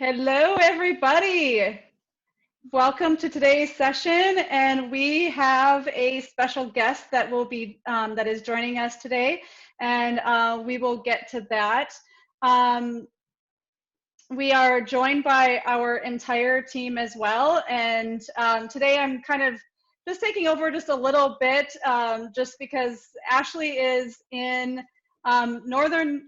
Hello, everybody. Welcome to today's session, and we have a special guest that will be that is joining us today, and we will get to that. We are joined by our entire team as well, and today I'm kind of just taking over just a little bit, just because Ashley is in northern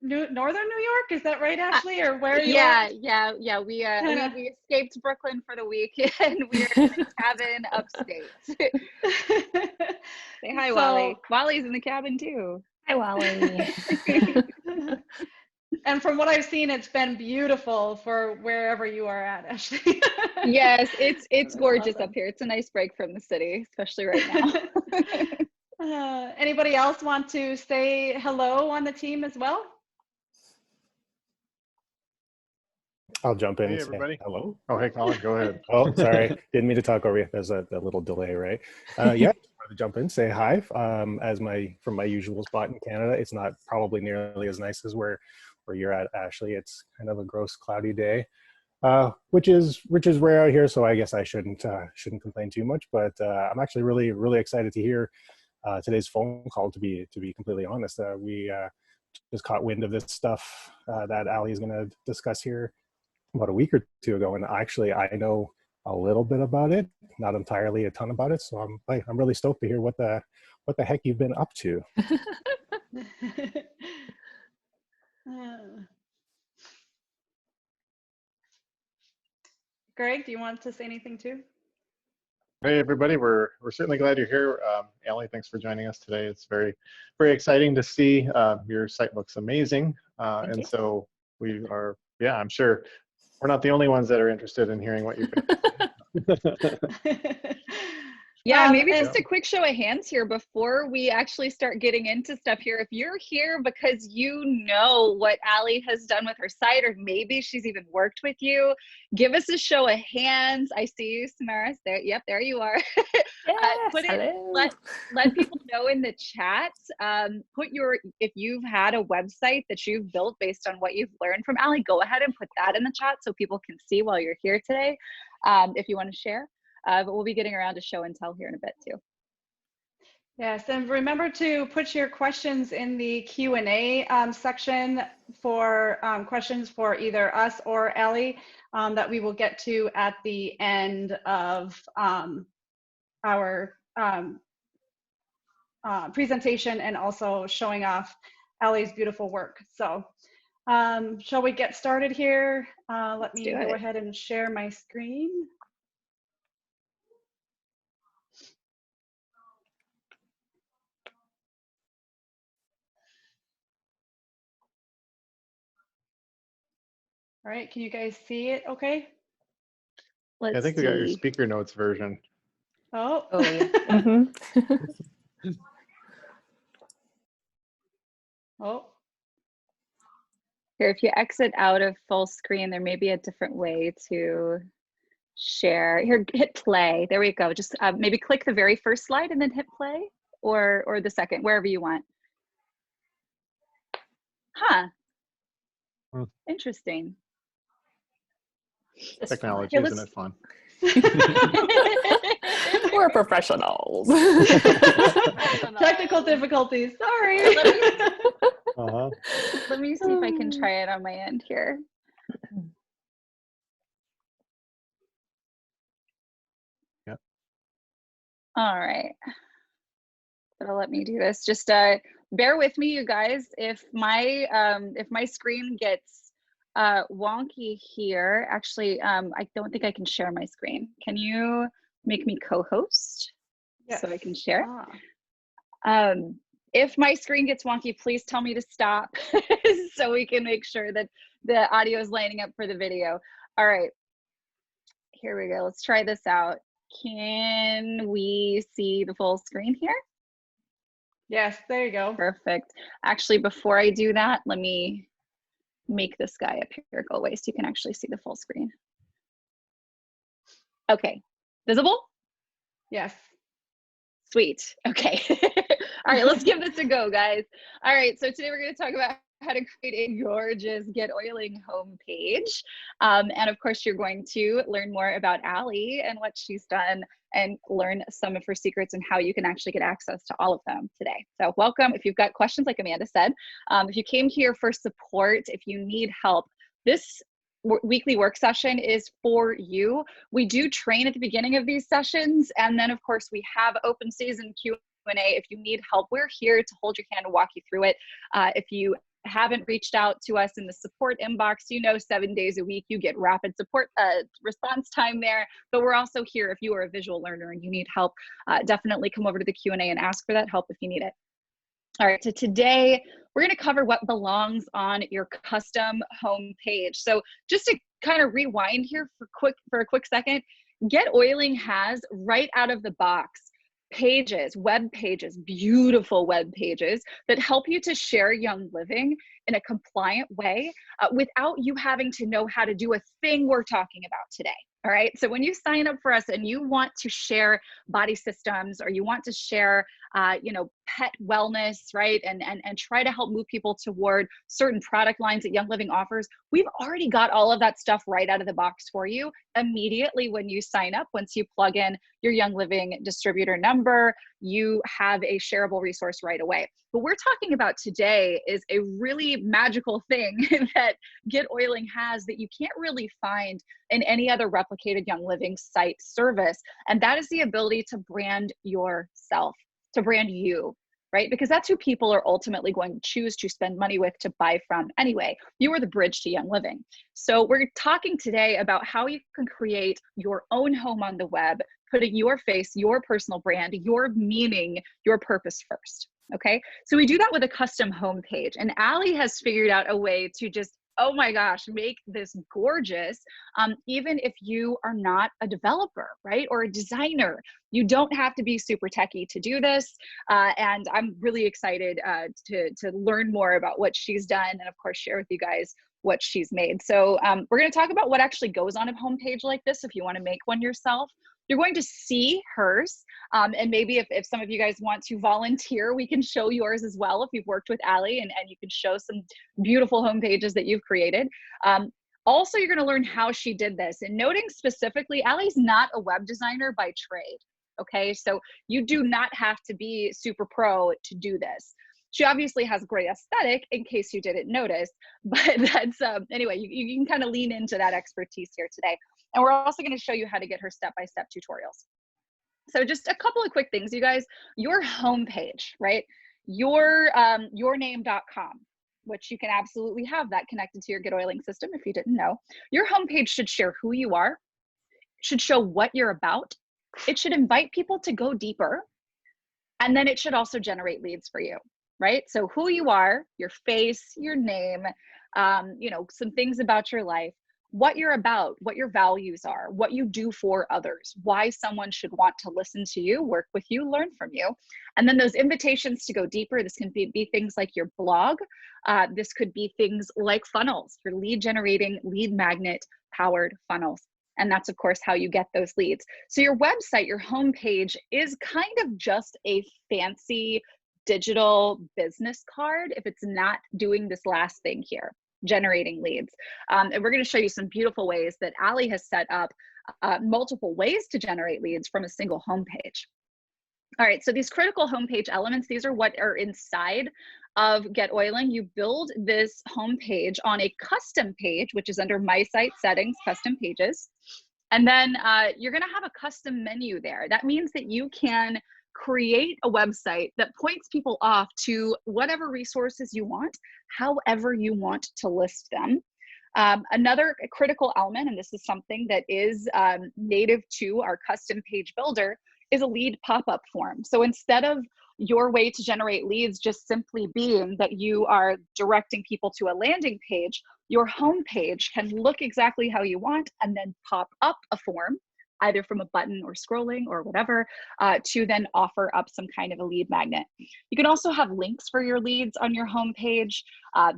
New York. Is that right, Ashley? Or where are you at? Yeah. We escaped Brooklyn for the week, and we are in a cabin upstate. Say hi, Wally. Wally's in the cabin too. Hi, Wally. And from what I've seen, it's been beautiful for wherever you are at, Ashley. Yes, it's gorgeous awesome up here. It's a nice break from the city, especially right now. Anybody else want to say hello on the team as well? I'll jump in. Hey, and everybody. Say hello. Oh, hey, Colin, go ahead. Oh, sorry. Didn't mean to talk over you. There's a little delay, right? Yeah, just wanted to jump in, say hi. From my usual spot in Canada, it's not probably nearly as nice as where you're at, Ashley. It's kind of a gross, cloudy day, which is rare out here. So I guess I shouldn't complain too much. But I'm actually really excited to hear today's phone call. To be completely honest, we just caught wind of this stuff that Allie is going to discuss here about a week or two ago, and actually I know a little bit about it, not entirely a ton about it. So I'm really stoked to hear what the heck you've been up to. Greg, do you want to say anything too? Hey, everybody. We're certainly glad you're here. Ellie, thanks for joining us today. It's very exciting to see. Your site looks amazing, and so we are. Yeah, I'm sure we're not the only ones that are interested in hearing what you've been. Yeah, maybe just a quick show of hands here before we actually start getting into stuff here. If you're here because you know what Allie has done with her site, or maybe she's even worked with you, give us a show of hands. I see you, Samaras. There, yep, there you are. Yes, let people know in the chat. If you've had a website that you've built based on what you've learned from Allie, go ahead and put that in the chat so people can see while you're here today. If you want to share. But we'll be getting around to show and tell here in a bit too. Yes, and remember to put your questions in the Q&A section for questions for either us or Ellie that we will get to at the end of our presentation, and also showing off Ellie's beautiful work. So shall we get started here? Let me go ahead and share my screen. All right, can you guys see it okay? I think we got your speaker notes version. Oh. yeah. Oh. Here, if you exit out of full screen, there may be a different way to share. Here, hit play. There we go. Just maybe click the very first slide and then hit play, or the second, wherever you want. Huh. Interesting. Technology, isn't it fun? We're professionals. Technical difficulties, sorry. Let me see if I can try it on my end here. Yep. All right. It'll let me do this. Just bear with me, you guys. If my screen gets wonky here, actually, I don't think I can share my screen. Can you make me co-host? Yes. So I can share? If my screen gets wonky, please tell me to stop so we can make sure that the audio is lining up for the video. All right, here we go. Let's try this out. Can we see the full screen here? Yes, there you go. Perfect. Actually, before I do that, let me make this guy up here go away so you can actually see the full screen. Okay, visible? Yes. Sweet, okay. All right, let's give this a go, guys. All right, so today we're going to talk about how to create a gorgeous GetOiling homepage. And of course, you're going to learn more about Allie and what she's done and learn some of her secrets and how you can actually get access to all of them today. So welcome. If you've got questions, like Amanda said, if you came here for support, if you need help, this weekly work session is for you. We do train at the beginning of these sessions. And then of course we have open season Q&A. If you need help, we're here to hold your hand and walk you through it. If you haven't reached out to us in the support inbox, 7 days a week, you get rapid support response time there. But we're also here if you are a visual learner and you need help, definitely come over to the Q&A and ask for that help if you need it. All right, so today we're going to cover what belongs on your custom home page. So just to kind of rewind here for a quick second, GetOiling has right out of the box pages, web pages, beautiful web pages that help you to share Young Living in a compliant way without you having to know how to do a thing we're talking about today. All right, so when you sign up for us and you want to share body systems or you want to share, pet wellness, right, and try to help move people toward certain product lines that Young Living offers, we've already got all of that stuff right out of the box for you immediately when you sign up. Once you plug in your Young Living distributor number, you have a shareable resource right away. What we're talking about today is a really magical thing that GetOiling has that you can't really find in any other replicated Young Living site service. And that is the ability to brand yourself, to brand you, right? Because that's who people are ultimately going to choose to spend money with, to buy from anyway. You are the bridge to Young Living. So we're talking today about how you can create your own home on the web, putting your face, your personal brand, your meaning, your purpose first. Okay, so we do that with a custom home page, and Allie has figured out a way to just, oh my gosh, make this gorgeous. Even if you are not a developer, right, or a designer, you don't have to be super techie to do this. And I'm really excited to learn more about what she's done, and of course share with you guys what she's made. So we're going to talk about what actually goes on a homepage like this if you want to make one yourself. You're going to see hers, and maybe if some of you guys want to volunteer, we can show yours as well if you've worked with Allie, and you can show some beautiful home pages that you've created. Also, you're going to learn how she did this, and noting specifically, Allie's not a web designer by trade, okay? So you do not have to be super pro to do this. She obviously has great aesthetic, in case you didn't notice, but that's, anyway, you can kind of lean into that expertise here today. And we're also going to show you how to get her step-by-step tutorials. So just a couple of quick things, you guys. Your homepage, right? Yourname.com, which you can absolutely have that connected to your GetOiling system if you didn't know. Your homepage should share who you are, should show what you're about. It should invite people to go deeper. And then it should also generate leads for you, right? So who you are, your face, your name, some things about your life, what you're about, what your values are, what you do for others, why someone should want to listen to you, work with you, learn from you. And then those invitations to go deeper, this can be things like your blog. This could be things like funnels, your lead generating, lead magnet powered funnels. And that's of course how you get those leads. So your website, your homepage is kind of just a fancy digital business card if it's not doing this last thing here, generating leads. And we're going to show you some beautiful ways that Allie has set up multiple ways to generate leads from a single homepage. All right, so these critical homepage elements, these are what are inside of GetOiling. You build this homepage on a custom page, which is under My Site Settings, Custom Pages. And then you're going to have a custom menu there. That means that you can create a website that points people off to whatever resources you want, however you want to list them. Another critical element, and this is something that is native to our custom page builder, is a lead pop-up form. So instead of your way to generate leads just simply being that you are directing people to a landing page, your home page can look exactly how you want and then pop up a form, either from a button or scrolling or whatever, to then offer up some kind of a lead magnet. You can also have links for your leads on your homepage.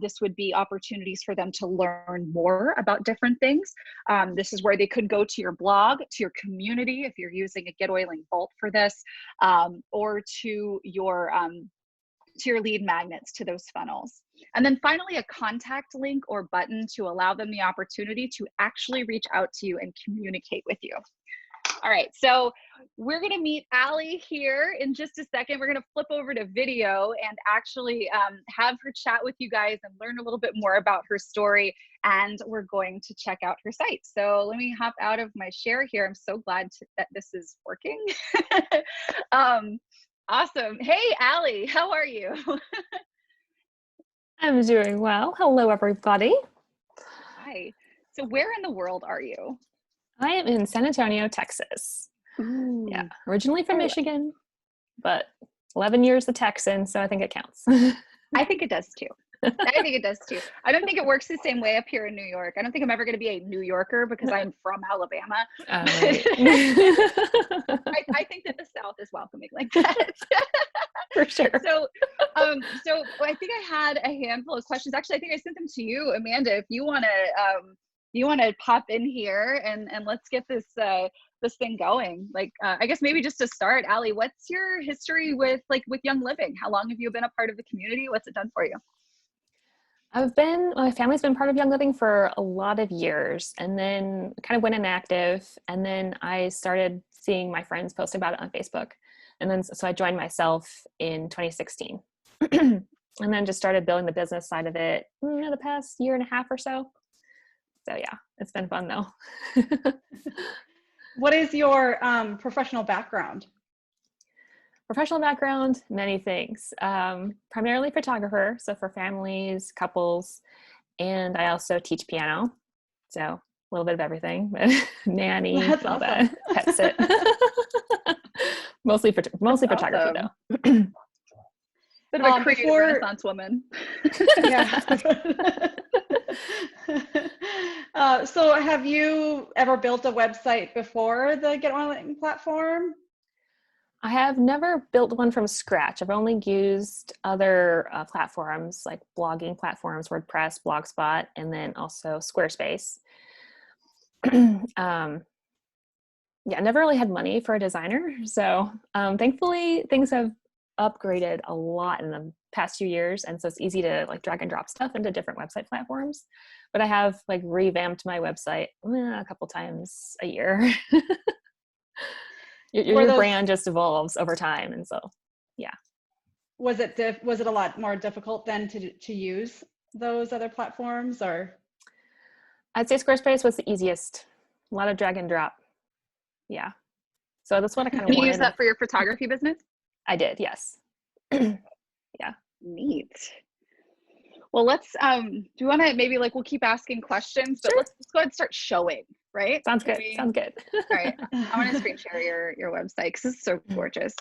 This would be opportunities for them to learn more about different things. This is where they could go to your blog, to your community, if you're using a GetOiling Vault for this, or to your to your lead magnets, to those funnels. And then finally, a contact link or button to allow them the opportunity to actually reach out to you and communicate with you. All right, so we're gonna meet Ellie here in just a second. We're gonna flip over to video and actually have her chat with you guys and learn a little bit more about her story. And we're going to check out her site. So let me hop out of my share here. I'm so glad that this is working. Awesome. Hey, Ellie, how are you? I'm doing well. Hello, everybody. Hi. So where in the world are you? I am in San Antonio, Texas. Ooh. Yeah, originally from Michigan, but 11 years a Texan, so I think it counts. I think it does too. I think it does too. I don't think it works the same way up here in New York. I don't think I'm ever going to be a New Yorker because I'm from Alabama. Right. I think that the South is welcoming like that. For sure. So I think I had a handful of questions. Actually, I think I sent them to you, Amanda. If you want to pop in here and let's get this this thing going. Like I guess maybe just to start, Ellie, what's your history with Young Living? How long have you been a part of the community? What's it done for you? My family's been part of Young Living for a lot of years, and then kind of went inactive, and then I started seeing my friends post about it on Facebook, and then so I joined myself in 2016, and then just started building the business side of it the past year and a half or so. So yeah, it's been fun though. What is your professional background? Professional background, many things. Primarily photographer, so for families, couples, and I also teach piano. So a little bit of everything, but nanny, That's all awesome. that, pet sit. mostly photography though. Bit of a creative before- Renaissance woman. Yeah. So have you ever built a website before the GetOiling platform? I have never built one from scratch. I've only used other platforms like blogging platforms, WordPress, Blogspot, and then also Squarespace. Yeah, I never really had money for a designer. So thankfully things have upgraded a lot in the past few years. And so it's easy to drag and drop stuff into different website platforms. But I have revamped my website a couple times a year. Your brand just evolves over time, and so yeah. Was it a lot more difficult then to use those other platforms, or? I'd say Squarespace was the easiest. A lot of drag and drop. Yeah. So that's what I kind of wanted. You use that for your photography business? I did, yes. Yeah. Neat. Well, let's do you want to maybe we'll keep asking questions, but Sure. let's go ahead and start showing, right? Sounds good. Sounds good. All right. I want to screen share your website because it's so gorgeous.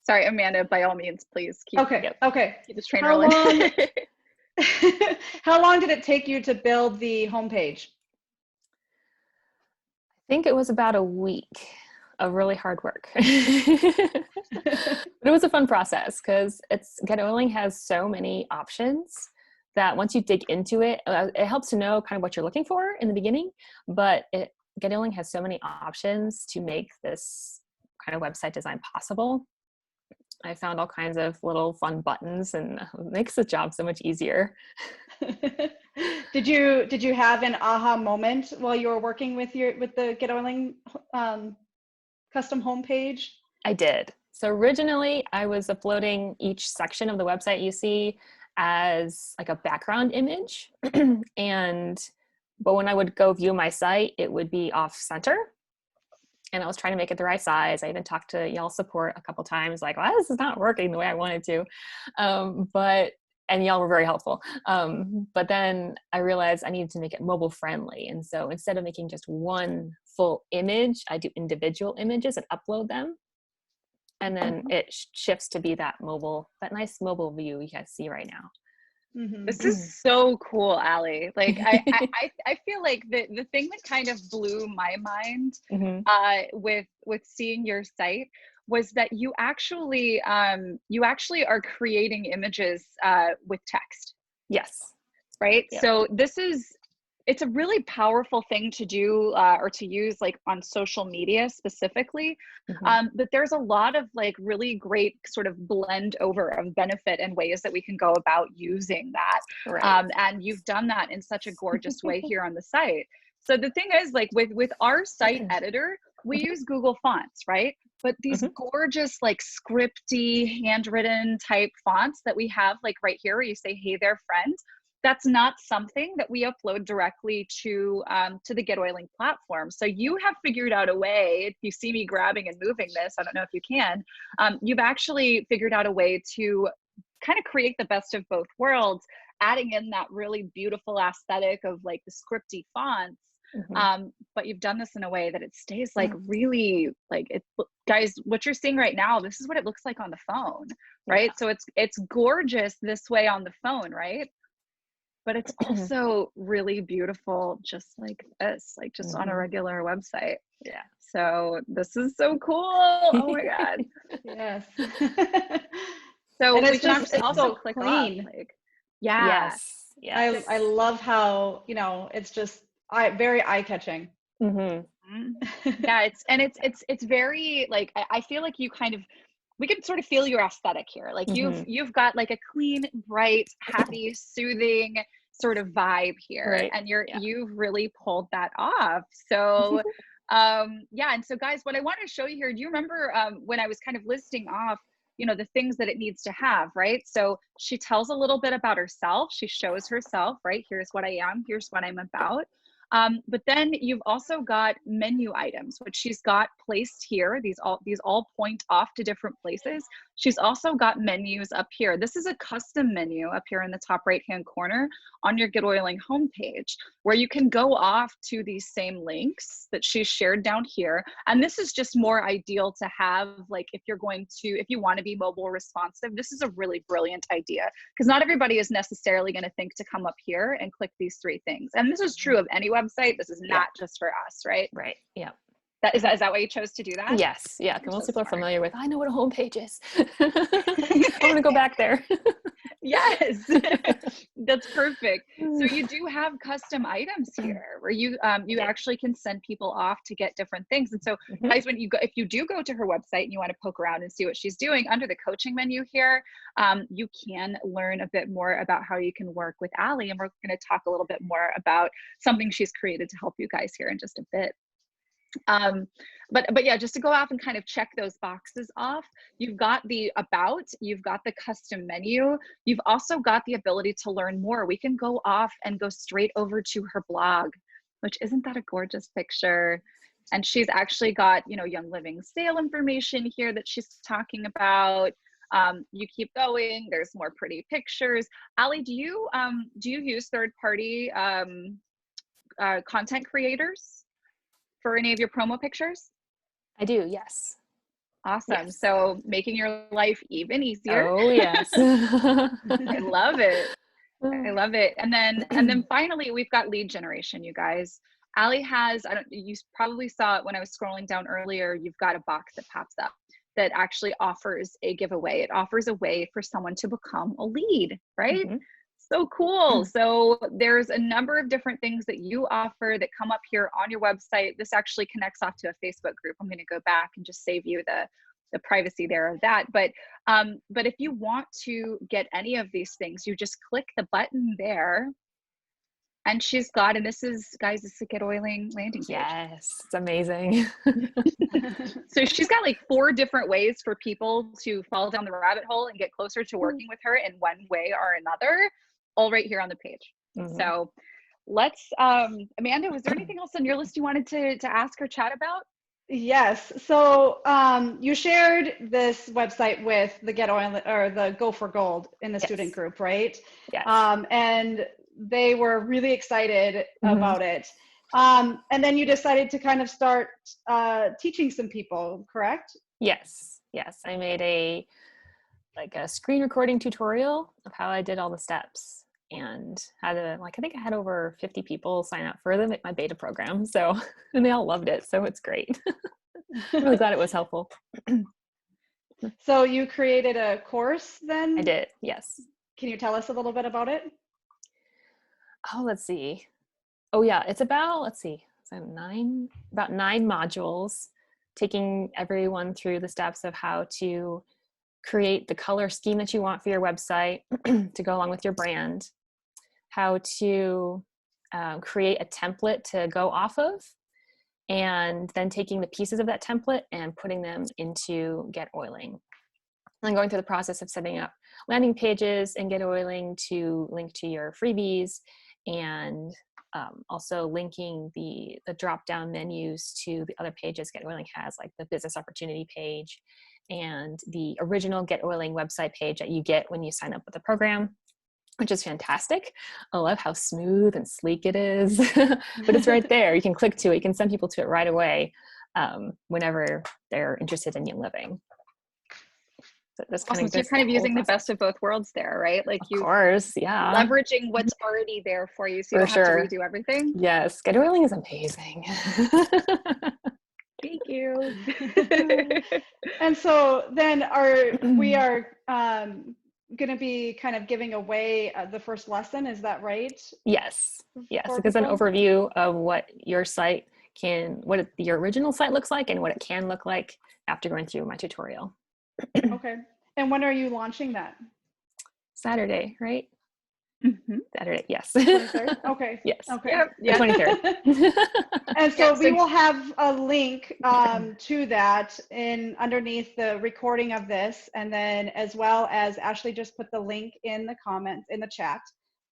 Sorry, Amanda, by all means, please keep Okay. keep this train How rolling. long- How long did it take you to build the homepage? I think it was about a week of really hard work. But it was a fun process because GetOiling has so many options that once you dig into it, it helps to know kind of what you're looking for in the beginning, but GetOiling has so many options to make this kind of website design possible. I found all kinds of little fun buttons, and it makes the job so much easier. Did you have an aha moment while you were working with the GetOiling custom homepage? I did. So originally I was uploading each section of the website you see as a background image. But when I would go view my site, it would be off center. And I was trying to make it the right size. I even talked to y'all support a couple times, well, this is not working the way I wanted to. And y'all were very helpful. But then I realized I needed to make it mobile friendly. And so instead of making just one full image, I do individual images and upload them. And then it shifts to be that nice mobile view you guys see right now. Mm-hmm. This is so cool, Ellie. I feel like the thing that kind of blew my mind with seeing your site was that you actually are creating images with text. Yes. Right. Yep. So this is it's a really powerful thing to do or to use like on social media specifically. But there's a lot of like really great sort of blend over of benefit and ways that we can go about using that. Right. And you've done that in such a gorgeous way here on the site. So the thing is, like with our site editor, we use Google Fonts, right? But these gorgeous like scripty handwritten type fonts that we have like right here where you say, hey there, friend, that's not something that we upload directly to the GetOiling platform. So you have figured out a way, if you see me grabbing and moving this, I don't know if you can, you've actually figured out a way to kind of create the best of both worlds, adding in that really beautiful aesthetic of like the scripty fonts. But you've done this in a way that it stays like really like it, guys, what you're seeing right now, this is what it looks like on the phone, right? So it's gorgeous this way on the phone, right? But it's also really beautiful just like this, like just on a regular website. Yeah. So this is so cool. Oh my God. Yes. So and we can actually also so click clean. off, like, yeah. Yes. I love how, you know, it's just very eye-catching. Yeah, it's very like I feel like you kind of, we can sort of feel your aesthetic here. Like you've got like a clean, bright, happy, soothing sort of vibe here, Right. and you've really pulled that off. So yeah, and so guys, what I want to show you here, do you remember when I was kind of listing off, you know, the things that it needs to have, right? So she tells a little bit about herself. She shows herself, right? Here's what I am, here's what I'm about. But then you've also got menu items, which she's got placed here. These all point off to different places. She's also got menus up here. This is a custom menu up here in the top right-hand corner on your GetOiling homepage, where you can go off to these same links that she's shared down here. And this is just more ideal to have, like, if you want to be mobile responsive, this is a really brilliant idea, because not everybody is necessarily going to think to come up here and click these three things. And this is true of any website. This is not just for us, right? Right. Yeah. Is that why you chose to do that? Yes. Yeah. You're Most so people are smart. familiar with, I know what a homepage is. I want to go back there. Yes, that's perfect. So you do have custom items here where you actually can send people off to get different things. And so guys, if you do go to her website and you want to poke around and see what she's doing, under the coaching menu here, you can learn a bit more about how you can work with Ellie. And we're going to talk a little bit more about something she's created to help you guys here in just a bit. But yeah, just to go off and kind of check those boxes off, you've got the about, you've got the custom menu, you've also got the ability to learn more. We can go off and go straight over to her blog, which isn't that a gorgeous picture? And she's actually got, you know, Young Living sale information here that she's talking about. You keep going, there's more pretty pictures. Ellie, do you use third-party content creators for any of your promo pictures? I do, yes. Awesome. Yes. So making your life even easier. Oh, yes. I love it. I love it. And then finally, we've got lead generation, you guys. Ellie has, you probably saw it when I was scrolling down earlier, you've got a box that pops up that actually offers a giveaway. It offers a way for someone to become a lead, right? So cool. So there's a number of different things that you offer that come up here on your website. This actually connects off to a Facebook group. I'm going to go back and just save you the privacy there of that. But if you want to get any of these things, you just click the button there. And she's got, and this is, guys, this is a GetOiling landing page. Yes, it's amazing. So she's got like 4 different ways for people to fall down the rabbit hole and get closer to working with her in one way or another, all right here on the page. So let's, Amanda, was there anything else on your list you wanted to ask or chat about? Yes. So you shared this website with the GetOiling or the Go for Gold in the student group, right? Yes. And they were really excited about it. And then you decided to kind of start teaching some people, correct? Yes. Yes. I made a screen recording tutorial of how I did all the steps, and had I think I had over 50 people sign up for my beta program. So, and they all loved it. So it's great. I'm really glad it was helpful. So you created a course then? I did. Yes. Can you tell us a little bit about it? Oh, let's see. Oh yeah, it's about, let's see, so about 9 modules, taking everyone through the steps of how to create the color scheme that you want for your website to go along with your brand, how to create a template to go off of, and then taking the pieces of that template and putting them into GetOiling. And then going through the process of setting up landing pages and GetOiling to link to your freebies, and also linking the drop-down menus to the other pages GetOiling has, like the business opportunity page and the original GetOiling website page that you get when you sign up with the program, which is fantastic. I love how smooth and sleek it is, but it's right there. You can click to it. You can send people to it right away whenever they're interested in you living. So that's awesome. So you're kind of using the best of both worlds there, right? Like of course, yeah. Leveraging what's already there for you, so you don't have to redo everything. Yes, GetOiling is amazing. Thank you. And so then we are going to be kind of giving away the first lesson. Is that right? Yes. Yes. It gives an overview of what your site what your original site looks like and what it can look like after going through my tutorial. Okay. And when are you launching that? Saturday, right? Mm-hmm. Saturday, yes. 23rd? Okay. Yes. Okay. Yep. The 23rd. And so we will have a link to that underneath the recording of this, and then as well as Ashley just put the link in the comments in the chat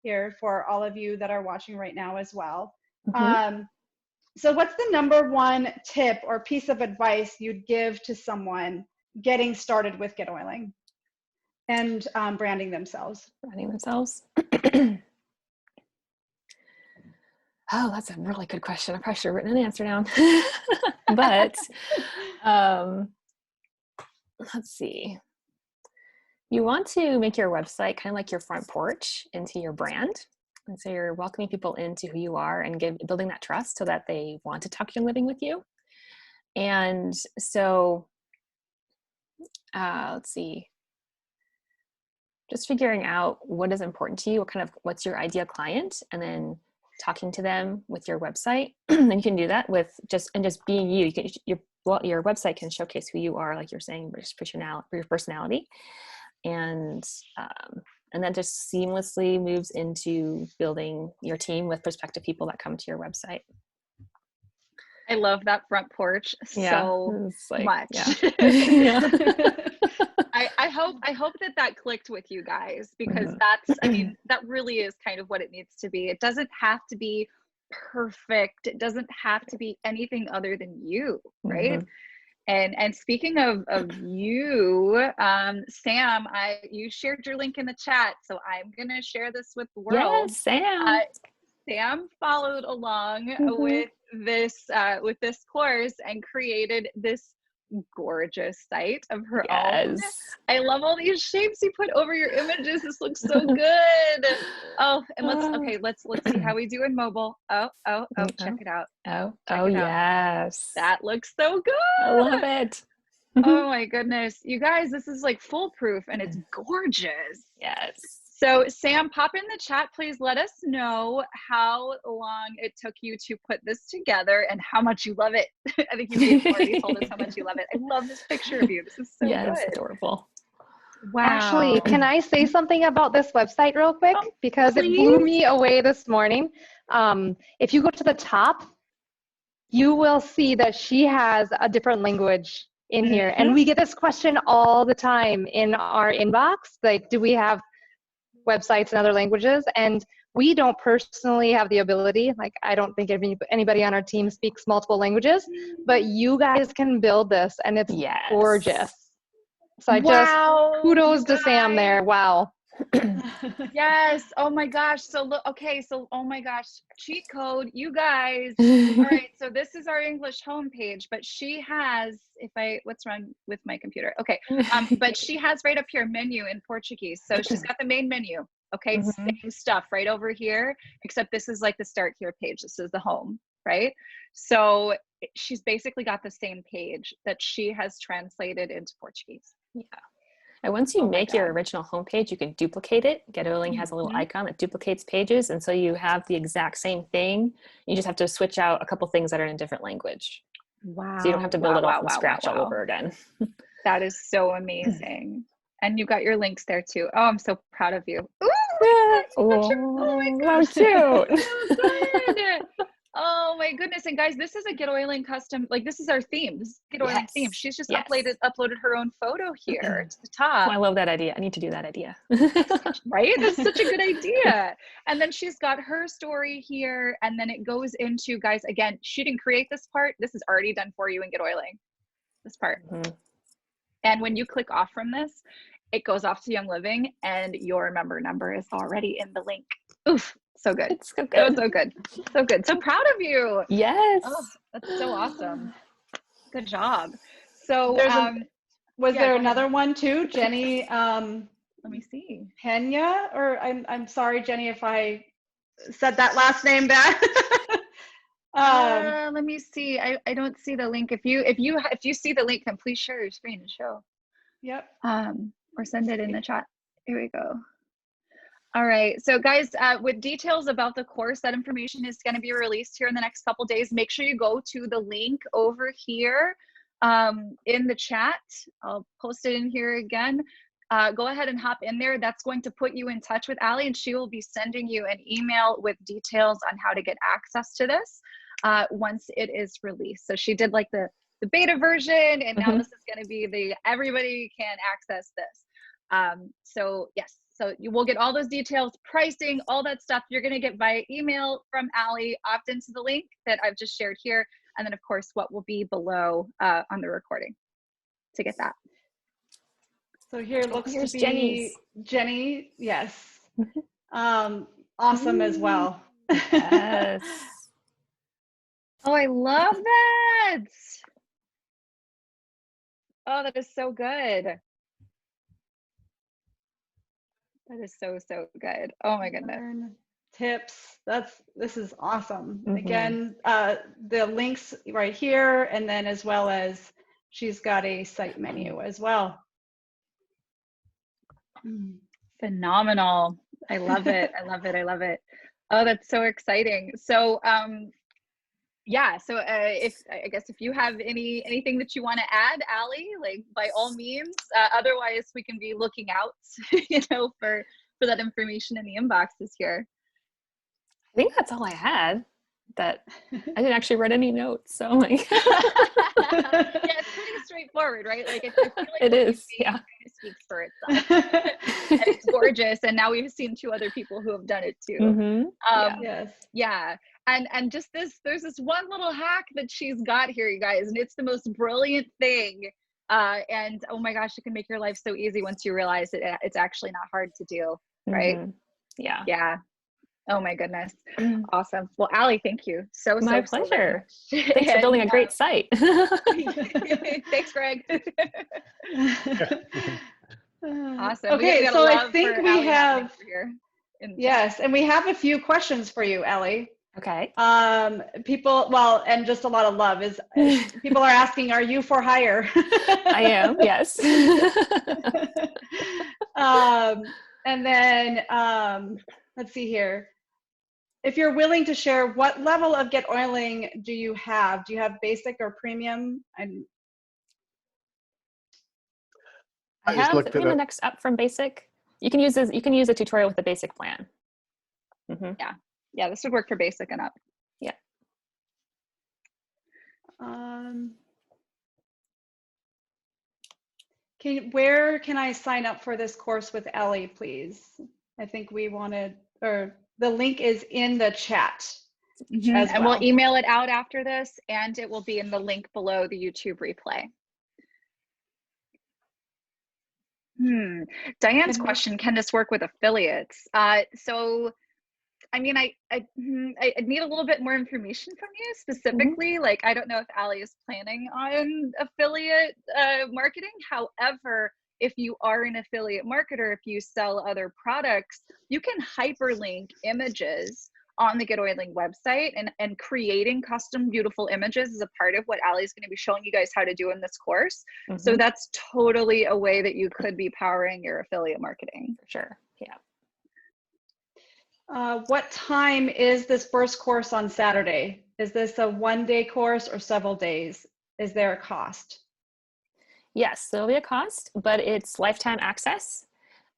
here for all of you that are watching right now as well. Mm-hmm. So what's the #1 tip or piece of advice you'd give to someone getting started with GetOiling and branding themselves? Branding themselves. Oh, that's a really good question. I probably should have written an answer down. But let's see. You want to make your website kind of like your front porch into your brand. And so you're welcoming people into who you are and building that trust so that they want to talk to you and living with you. And so, let's see. Just figuring out what is important to you, what's your ideal client, and then talking to them with your website. And you can do that with just being you. Your website can showcase who you are, like you're saying, your personality, and that just seamlessly moves into building your team with prospective people that come to your website. I love that front porch so much. Yeah. I hope that clicked with you guys, because that's, I mean, that really is kind of what it needs to be. It doesn't have to be perfect. It doesn't have to be anything other than you, right? And speaking of you, Sam, you shared your link in the chat, so I'm gonna share this with the world. Yes, Sam. Sam followed along with this course and created this gorgeous site of her own. I love all these shapes you put over your images. This looks so good. Oh, and let's see how we do in mobile. Oh, check it out. Yes. That looks so good. I love it. Oh my goodness. You guys, this is like foolproof and it's gorgeous. Yes. So Sam, pop in the chat, please. Let us know how long it took you to put this together and how much you love it. I think you already told us how much you love it. I love this picture of you. This is so good. It's adorable. Wow. Ashley, can I say something about this website real quick? Because it blew me away this morning. If you go to the top, you will see that she has a different language in here. And we get this question all the time in our inbox. Like, do we have websites in other languages? And we don't personally have the ability. Like, I don't think anybody on our team speaks multiple languages, but you guys can build this and it's gorgeous. So I just kudos to Sam there. Wow. Yes. Oh my gosh. So look, okay. So, oh my gosh, cheat code, you guys. All right. So this is our English homepage, but she has, what's wrong with my computer? Okay. But she has right up here menu in Portuguese. So she's got the main menu. Okay. Same stuff right over here, except this is like the start here page. This is the home, right? So she's basically got the same page that she has translated into Portuguese. Yeah. And once you Oh my make your God. original homepage, you can duplicate it. GetOiling has a little icon that duplicates pages. And so you have the exact same thing. You just have to switch out a couple things that are in a different language. Wow. So you don't have to build wow, it all wow, from wow, scratch wow, all wow. over again. That is so amazing. And you got your links there too. Oh, I'm so proud of you. Ooh, oh my gosh. How cute. So good. Oh my goodness. And guys, this is a GetOiling custom, like this is our theme. This is GetOiling theme. She's just uploaded her own photo here to the top. Oh, I love that idea. I need to do that idea. Right? That's such a good idea. And then she's got her story here. And then it goes into, guys, again, she didn't create this part. This is already done for you in GetOiling. This part. And when you click off from this, it goes off to Young Living and your member number is already in the link. Oof, so good. It's so good. So good. So good. So proud of you. Yes. Oh, that's so awesome. Good job. So was there another one too? Jenny, let me see. Pena, or I'm sorry, Jenny, if I said that last name bad. Let me see. I don't see the link. If you see the link, then please share your screen and show. Yep. Or send it in the chat. Here we go. All right. So guys, with details about the course, that information is going to be released here in the next couple days. Make sure you go to the link over here in the chat. I'll post it in here again. Go ahead and hop in there. That's going to put you in touch with Allie, and she will be sending you an email with details on how to get access to this once it is released. So she did like the beta version, and now this is going to be everybody can access this. So yes, so you will get all those details, pricing, all that stuff. You're going to get via email from Allie. Opt into the link that I've just shared here, and then of course what will be below on the recording to get that. So here looks to be Jenny's. Jenny. Yes. Awesome as well. Yes. Oh, I love that. Oh, that is so good. That is so, so good. Oh my goodness. Tips. This is awesome. Again, the links right here, and then as well as she's got a site menu as well. Phenomenal. I love it. I love it. I love it. Oh, that's so exciting. So yeah, so I guess if you have anything that you want to add, Allie, like by all means. Otherwise, we can be looking out, for that information in the inboxes here. I think that's all I had. That I didn't actually write any notes, so I'm like, yeah, it's pretty straightforward, right? Like I feel like it is, yeah, kind of speaks for itself. And it's gorgeous, and now we've seen 2 other people who have done it too. Yes. Yeah. And just there's this one little hack that she's got here, you guys, and it's the most brilliant thing. And oh my gosh, it can make your life so easy once you realize that it's actually not hard to do, right? Yeah. Yeah. Oh my goodness. Awesome. Well, Allie, thank you. My pleasure. Thanks for building a great site. Thanks, Greg. Awesome. Okay, so I think we have here. Yes, and we have a few questions for you, Ellie. Okay. People, well, and just a lot of love is people are asking, are you for hire? I am, yes. And then let's see here. If you're willing to share, what level of GetOiling do you have? Do you have basic or premium? I have the next up from basic. You can use this. You can use a tutorial with the basic plan. Yeah, this would work for basic and up. Yeah. Where can I sign up for this course with Ellie, please? I think we wanted, or the link is in the chat. As and well. we'll email it out after this, and it will be in the link below the YouTube replay. Diane's question, can this work with affiliates? So, I mean, I need a little bit more information from you specifically. Like, I don't know if Allie is planning on affiliate marketing. However, if you are an affiliate marketer, if you sell other products, you can hyperlink images on the GetOiling website, and creating custom beautiful images is a part of what Allie's going to be showing you guys how to do in this course. So that's totally a way that you could be powering your affiliate marketing. For sure. Yeah. What time is this first course on Saturday? Is this a one-day course or several days? Is there a cost? Yes, there'll be a cost, but it's lifetime access.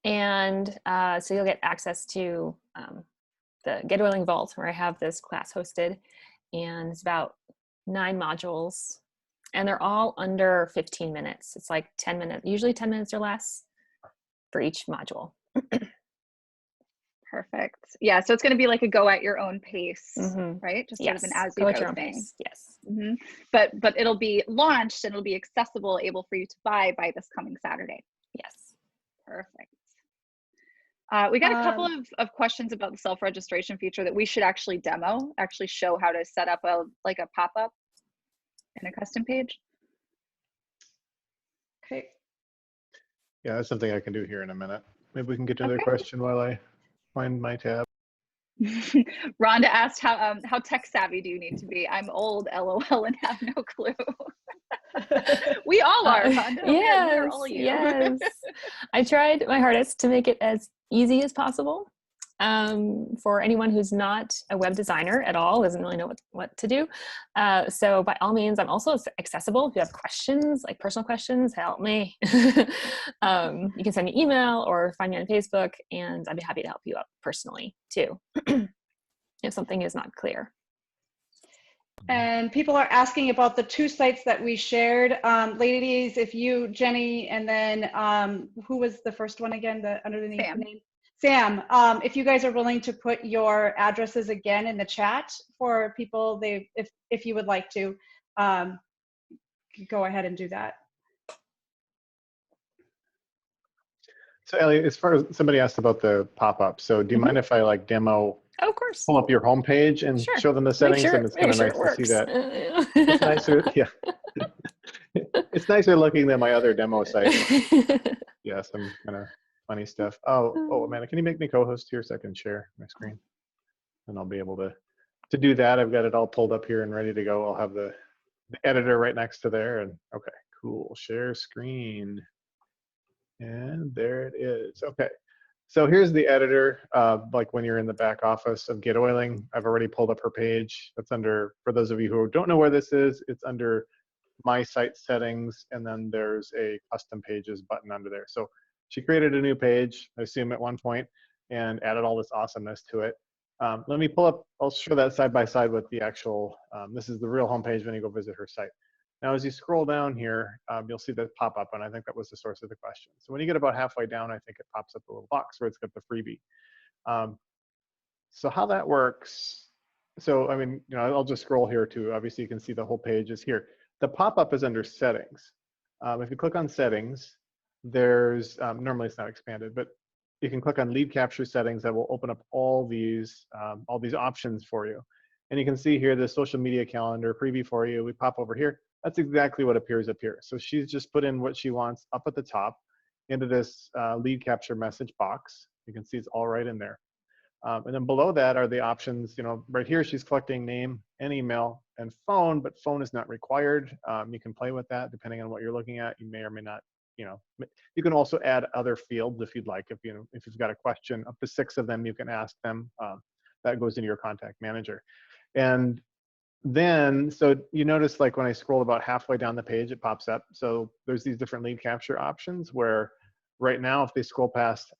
And so you'll get access to the GetOiling Vault, where I have this class hosted, and it's about 9 modules, and they're all under 15 minutes. It's like 10 minutes, usually 10 minutes or less for each module. Perfect. Yeah, so it's going to be like a go at your own pace, right? Just sort Yes, of an as go you at go your own thing. pace. Yes. But it'll be launched and it'll be accessible, able for you to buy by this coming Saturday. Yes. Perfect. We got a couple of questions about the self-registration feature that we should actually demo, actually show how to set up a pop-up in a custom page. Okay. Yeah, that's something I can do here in a minute. Maybe we can get to another question while I find my tab. Rhonda asked, how tech savvy do you need to be? I'm old, LOL, and have no clue. We all are, Rhonda. Yes, we're all you. yes. I tried my hardest to make it as easy as possible for anyone who's not a web designer at all, doesn't really know what to do. So by all means, I'm also accessible. If you have questions, like personal questions, help me. You can send me email or find me on Facebook, and I'd be happy to help you out personally too, if something is not clear. And people are asking about the 2 sites that we shared. Ladies, if you, Jenny, and then who was the first one again, underneath the name? Sam, if you guys are willing to put your addresses again in the chat for people, if you would like to, go ahead and do that. So Ellie, as far as somebody asked about the pop-up, so do you mind if I demo? Oh, of course. Pull up your homepage and show them the settings, and it's kind of nice to see that. It's nicer, yeah. It's nicer looking than my other demo site. Yeah, some kind of funny stuff. Oh, Amanda, can you make me co-host here so I can share my screen? And I'll be able to do that. I've got it all pulled up here and ready to go. I'll have the editor right next to there. And okay, cool. Share screen. And there it is. Okay. So here's the editor, like when you're in the back office of GetOiling. I've already pulled up her page. That's under, for those of you who don't know where this is, it's under My Site Settings, and then there's a Custom Pages button under there. So she created a new page, I assume at one point, and added all this awesomeness to it. Let me pull up, I'll show that side by side with the actual, this is the real homepage when you go visit her site. Now, as you scroll down here, you'll see that pop up, and I think that was the source of the question. So when you get about halfway down, I think it pops up a little box where it's got the freebie. So how that works, so I mean, I'll just scroll here too. Obviously, you can see the whole page is here. The pop-up is under settings. If you click on settings, there's, normally it's not expanded, but you can click on lead capture settings that will open up all these options for you. And you can see here the social media calendar preview for you. We pop over here. That's exactly what appears up here. So she's just put in what she wants up at the top into this lead capture message box. You can see it's all right in there. And then below that are the options, right here she's collecting name and email and phone, but phone is not required. You can play with that depending on what you're looking at. You may or may not, you can also add other fields if you'd like. If you've got a question, up to 6 of them you can ask them. That goes into your contact manager. And then, so you notice like when I scroll about halfway down the page, it pops up. So there's these different lead capture options where right now, if they scroll past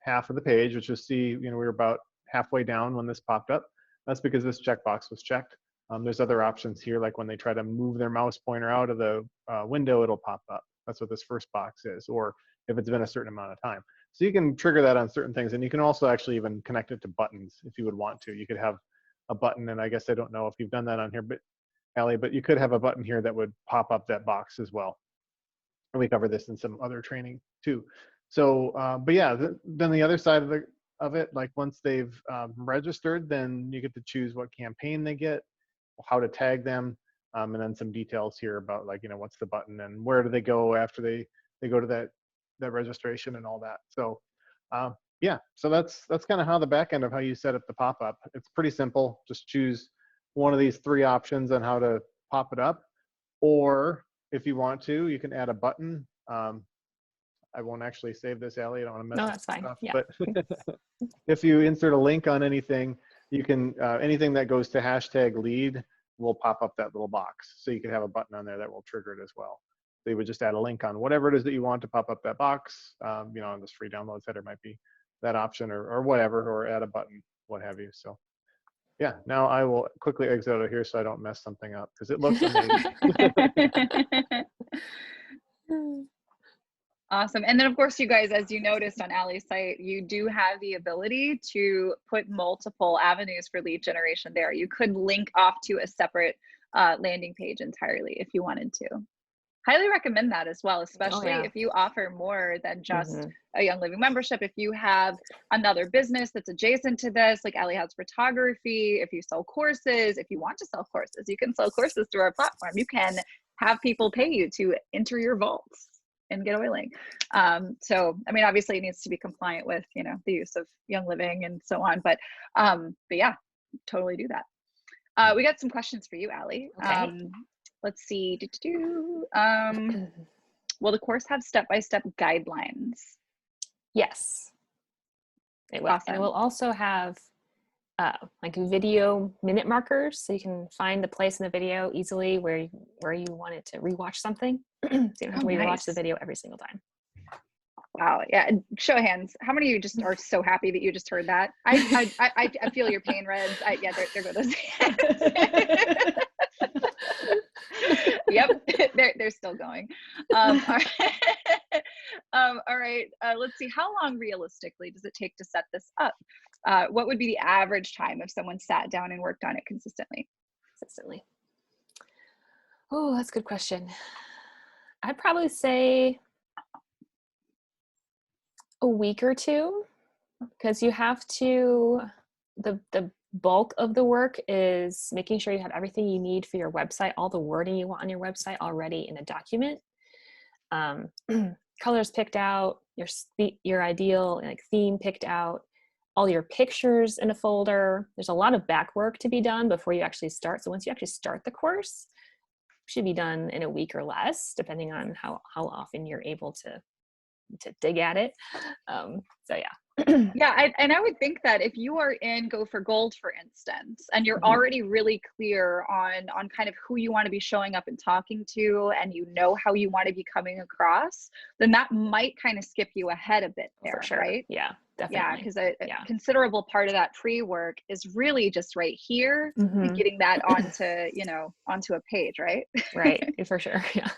half of the page, which you'll see, we were about halfway down when this popped up. That's because this checkbox was checked. There's other options here, like when they try to move their mouse pointer out of the window, it'll pop up. That's what this first box is, or if it's been a certain amount of time. So you can trigger that on certain things, and you can also actually even connect it to buttons if you would want to. You could have a button, and I guess I don't know if you've done that on here, but Allie, but you could have a button here that would pop up that box as well. And we cover this in some other training too. So, but yeah, then the other side of it, like once they've registered, then you get to choose what campaign they get, how to tag them, and then some details here about like, what's the button and where do they go after they go to that registration and all that. So yeah, so that's kind of how the back end of how you set up the pop-up. It's pretty simple. Just choose one of these 3 options on how to pop it up. Or if you want to, you can add a button. I won't actually save this, Ellie. I don't want to mess No, up that's fine. stuff. Yeah. But if you insert a link on anything, you can, anything that goes to hashtag lead will pop up that little box. So you can have a button on there that will trigger it as well. So you would just add a link on whatever it is that you want to pop up that box. You know, on this free downloads header might be that option or whatever, or add a button, what have you. So yeah, now I will quickly exit out of here so I don't mess something up because it looks amazing. Awesome. And then of course, you guys, as you noticed on Allie's site, you do have the ability to put multiple avenues for lead generation there. You could link off to a separate landing page entirely if you wanted to. Highly recommend that as well, especially if you offer more than just a Young Living membership. If you have another business that's adjacent to this, like Ellie has photography, if you sell courses, if you want to sell courses, you can sell courses through our platform. You can have people pay you to enter your vaults and GetOiling. So, I mean, obviously it needs to be compliant with, you know, the use of Young Living and so on, but yeah, totally do that. We got some questions for you, Ellie. Okay. Let's see. Will the course have step-by-step guidelines? Yes, it will. Awesome. And it will also have like video minute markers, so you can find the place in the video easily where you wanted to rewatch something. So you don't have to rewatch the video every single time. Wow. Yeah. Show of hands. How many of you just are so happy that you just heard that? I feel your pain, Reds. Yeah, there go those hands. Yep, they're still going. All right, let's see. How long realistically does it take to set this up? What would be the average time if someone sat down and worked on it consistently? Oh, that's a good question. I'd probably say a week or 2, because you have to, the bulk of the work is making sure you have everything you need for your website, all the wording you want on your website already in a document, colors picked out, your ideal like theme picked out, all your pictures in a folder. There's a lot of back work to be done before you actually start. So once you actually start the course, it should be done in a week or less, depending on how often you're able to dig at it. So yeah. Yeah, and I would think that if you are in Go for Gold, for instance, and you're already really clear on kind of who you want to be showing up and talking to, and you know how you want to be coming across, then that might kind of skip you ahead a bit there, right? Yeah, definitely. Yeah, because a considerable part of that pre-work is really just right here, and getting that onto a page, right? Right, for sure. Yeah.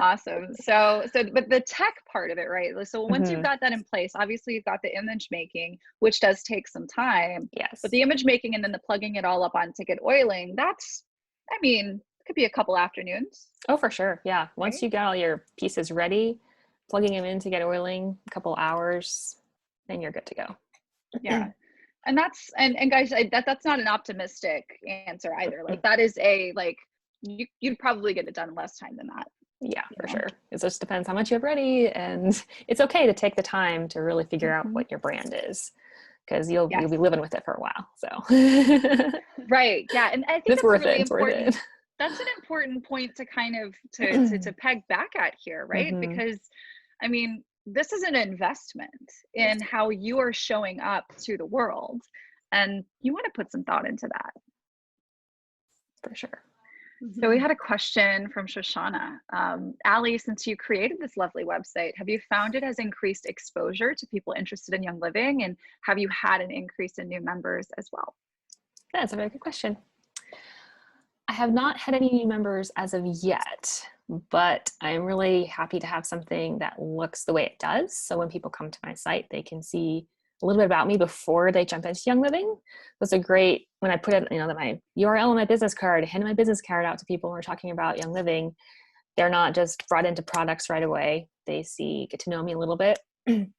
Awesome. So, but the tech part of it, right? So once you've got that in place, obviously you've got the image making, which does take some time. Yes. But the image making and then the plugging it all up onto GetOiling, that's, I mean, it could be a couple afternoons. Oh, for sure. Yeah. Once you get all your pieces ready, plugging them into GetOiling, a couple hours, then you're good to go. Yeah. And that's, and guys, that's not an optimistic answer either. Like that is you'd probably get it done in less time than that. Yeah, for sure. It just depends how much you have ready, and it's okay to take the time to really figure out what your brand is, because you'll be living with it for a while. So right, yeah, and I think it's worth it. It's worth it. That's an important point to kind of to peg back at here, right? Because I mean, this is an investment in how you are showing up to the world, and you want to put some thought into that. For sure. So we had a question from Shoshana. Allie, since you created this lovely website, have you found it has increased exposure to people interested in Young Living, and have you had an increase in new members as well? That's a very good question. I have not had any new members as of yet, but I'm really happy to have something that looks the way it does. So when people come to my site, they can see a little bit about me before they jump into Young Living. Those are great. When I put it, my URL on my business card, hand my business card out to people when we're talking about Young Living, they're not just brought into products right away. They get to know me a little bit. And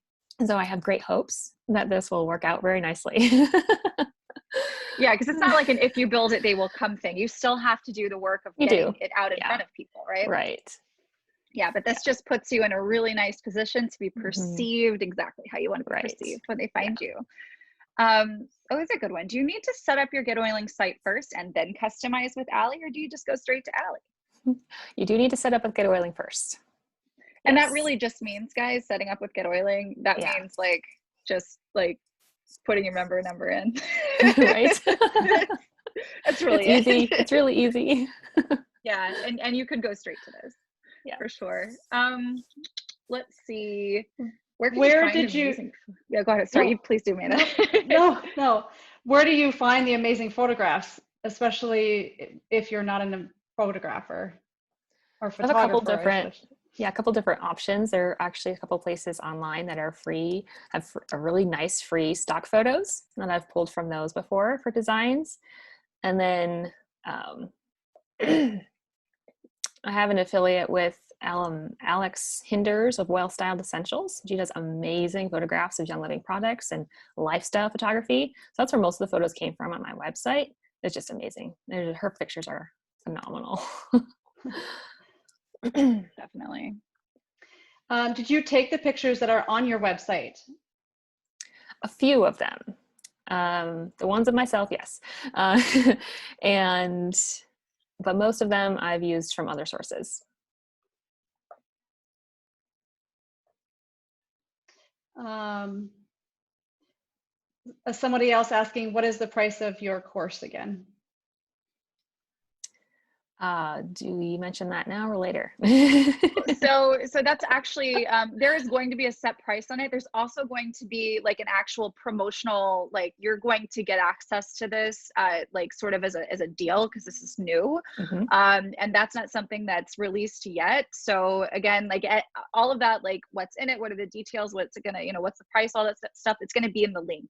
so I have great hopes that this will work out very nicely. Yeah, because it's not like an if you build it, they will come thing. You still have to do the work of getting it out in front of people, right? Right. Yeah, but this just puts you in a really nice position to be perceived exactly how you want to be perceived when they find you. Oh, that's a good one. Do you need to set up your GetOiling site first and then customize with Allie, or do you just go straight to Allie? You do need to set up with GetOiling first. And that really just means, guys, setting up with GetOiling, that means like just like putting your member number in. Right? That's really easy. It's really easy. Yeah, and you could go straight to this. Yeah, for sure. Let's see. Where did you? Yeah, go ahead. Sorry, please do, Amanda. No. Where do you find the amazing photographs, especially if you're not a photographer or photographer? A couple different options. There are actually a couple places online that are free, have a really nice free stock photos that I've pulled from those before for designs. And then I have an affiliate with Alex Hinders of Well Styled Essentials. She does amazing photographs of Young Living products and lifestyle photography. So that's where most of the photos came from on my website. It's just amazing. Her pictures are phenomenal. Definitely. Did you take the pictures that are on your website? A few of them. The ones of myself, yes. But most of them I've used from other sources. Somebody else asking, what is the price of your course again? Do we mention that now or later? So that's actually, there is going to be a set price on it. There's also going to be like an actual promotional, like you're going to get access to this, like sort of as a deal, because this is new. And that's not something that's released yet. So again, like all of that, like what's in it, what are the details, what's it gonna, what's the price, all that stuff, it's going to be in the link.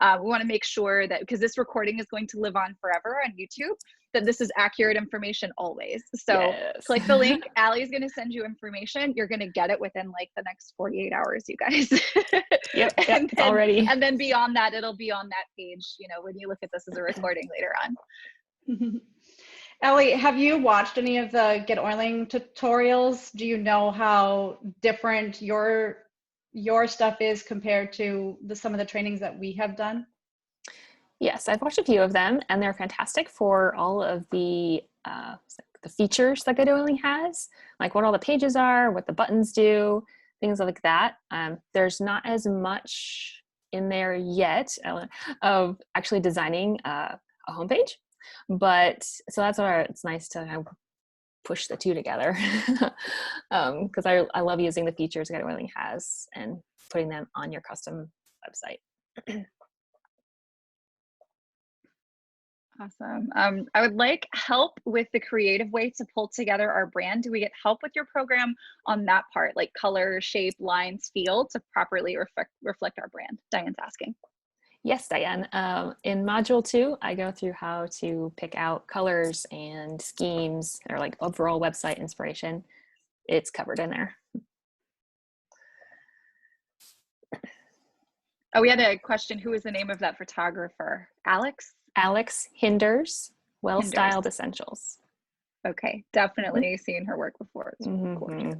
We want to make sure that, because this recording is going to live on forever on YouTube, that this is accurate information always. So click the link. Allie's going to send you information. You're going to get it within like the next 48 hours, you guys. It's already. And then beyond that, it'll be on that page, when you look at this as a recording later on. Ellie, have you watched any of the GetOiling tutorials? Do you know how different your stuff is compared to some of the trainings that we have done? Yes, I've watched a few of them, and they're fantastic for all of the features that GetOiling has, like what all the pages are, what the buttons do, things like that. There's not as much in there yet of actually designing a homepage, but so that's why it's nice to push the two together, because I love using the features GetOiling has and putting them on your custom website. Awesome. I would like help with the creative way to pull together our brand. Do we get help with your program on that part, like color, shape, lines, feel, to properly reflect our brand? Diane's asking. Yes, Diane. In Module 2, I go through how to pick out colors and schemes, or like overall website inspiration. It's covered in there. Oh, we had a question. Who is the name of that photographer? Alex? Alex Hinders, Well Styled Essentials. Okay, definitely seen her work before. It's gorgeous.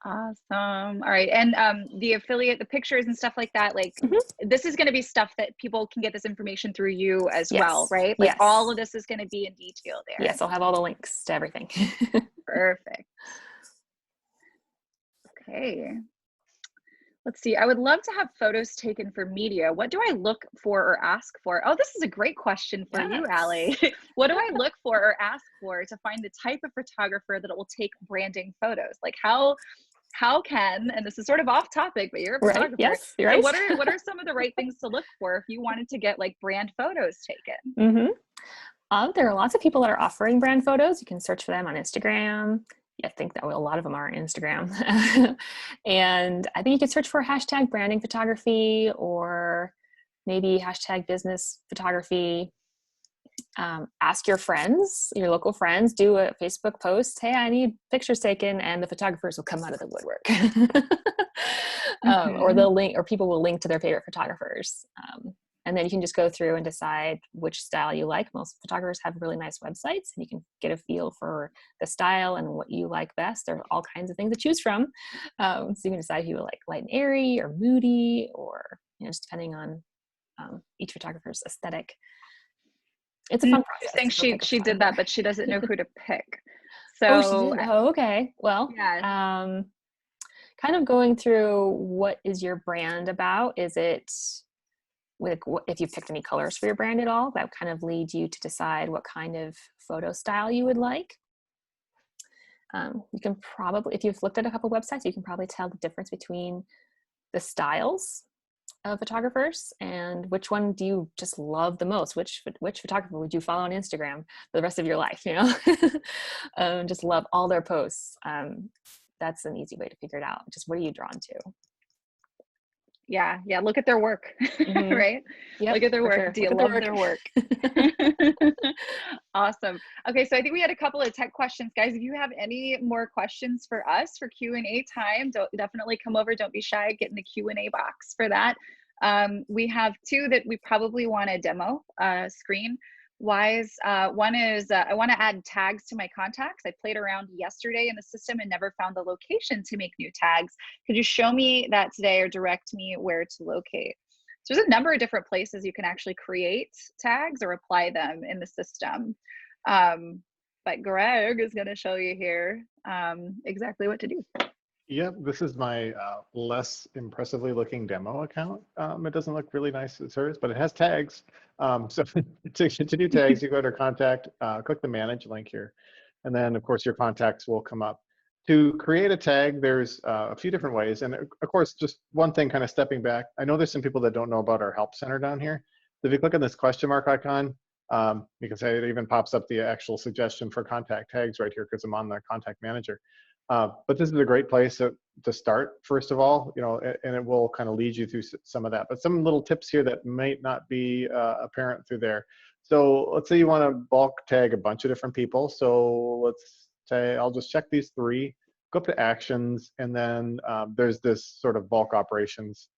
Awesome. All right, and the affiliate, the pictures and stuff like that, like this is going to be stuff that people can get this information through you as well, right? Like all of this is going to be in detail there. Yes, I'll have all the links to everything. Perfect. Okay. Let's see. I would love to have photos taken for media. What do I look for or ask for? Oh, this is a great question for you, Allie. What do I look for or ask for to find the type of photographer that will take branding photos? Like how can, and this is sort of off topic, but you're a photographer. Yes, you're right. So what are some of the right things to look for if you wanted to get like brand photos taken? There are lots of people that are offering brand photos. You can search for them on Instagram. I think that a lot of them are on Instagram. And I think you could search for hashtag branding photography, or maybe hashtag business photography. Ask your friends, your local friends, do a Facebook post. Hey, I need pictures taken, and the photographers will come out of the woodwork. Or they'll link, or people will link to their favorite photographers. And then you can just go through and decide which style you like. Most photographers have really nice websites, and you can get a feel for the style and what you like best. There are all kinds of things to choose from. So you can decide if you like light and airy or moody, or just depending on each photographer's aesthetic. It's a fun process. Interesting. She did that, but she doesn't know who to pick. So okay. Well, yeah. Kind of going through, what is your brand about? Is it if you picked any colors for your brand at all, that kind of leads you to decide what kind of photo style you would like. You can probably, if you've looked at a couple websites, you can probably tell the difference between the styles of photographers and which one do you just love the most. Which photographer would you follow on Instagram for the rest of your life? Just love all their posts. That's an easy way to figure it out. Just what are you drawn to? Yeah. Look at their work, right? Yep, look at their work. Sure. Do you love their work? Awesome. Okay, so I think we had a couple of tech questions, guys. If you have any more questions for us for Q&A time, definitely come over. Don't be shy. Get in the Q&A box for that. We have two that we probably want to demo screen wise. One is I want to add tags to my contacts. I played around yesterday in the system and never found the location to make new tags. Could you show me that today or direct me where to locate? So there's a number of different places you can actually create tags or apply them in the system. But Greg is going to show you here exactly what to do. Yep, this is my less impressively looking demo account. It doesn't look really nice at service, but it has tags. So to do tags, you go to contact, click the manage link here, and then of course your contacts will come up. To create a tag, there's a few different ways. And of course, just one thing kind of stepping back, I know there's some people that don't know about our help center down here. So if you click on this question mark icon, you can say it even pops up the actual suggestion for contact tags right here because I'm on the contact manager. But this is a great place to start, first of all, and it will kind of lead you through some of that. But some little tips here that might not be apparent through there. So let's say you want to bulk tag a bunch of different people. So let's say I'll just check these three, go up to actions, and then there's this sort of bulk operations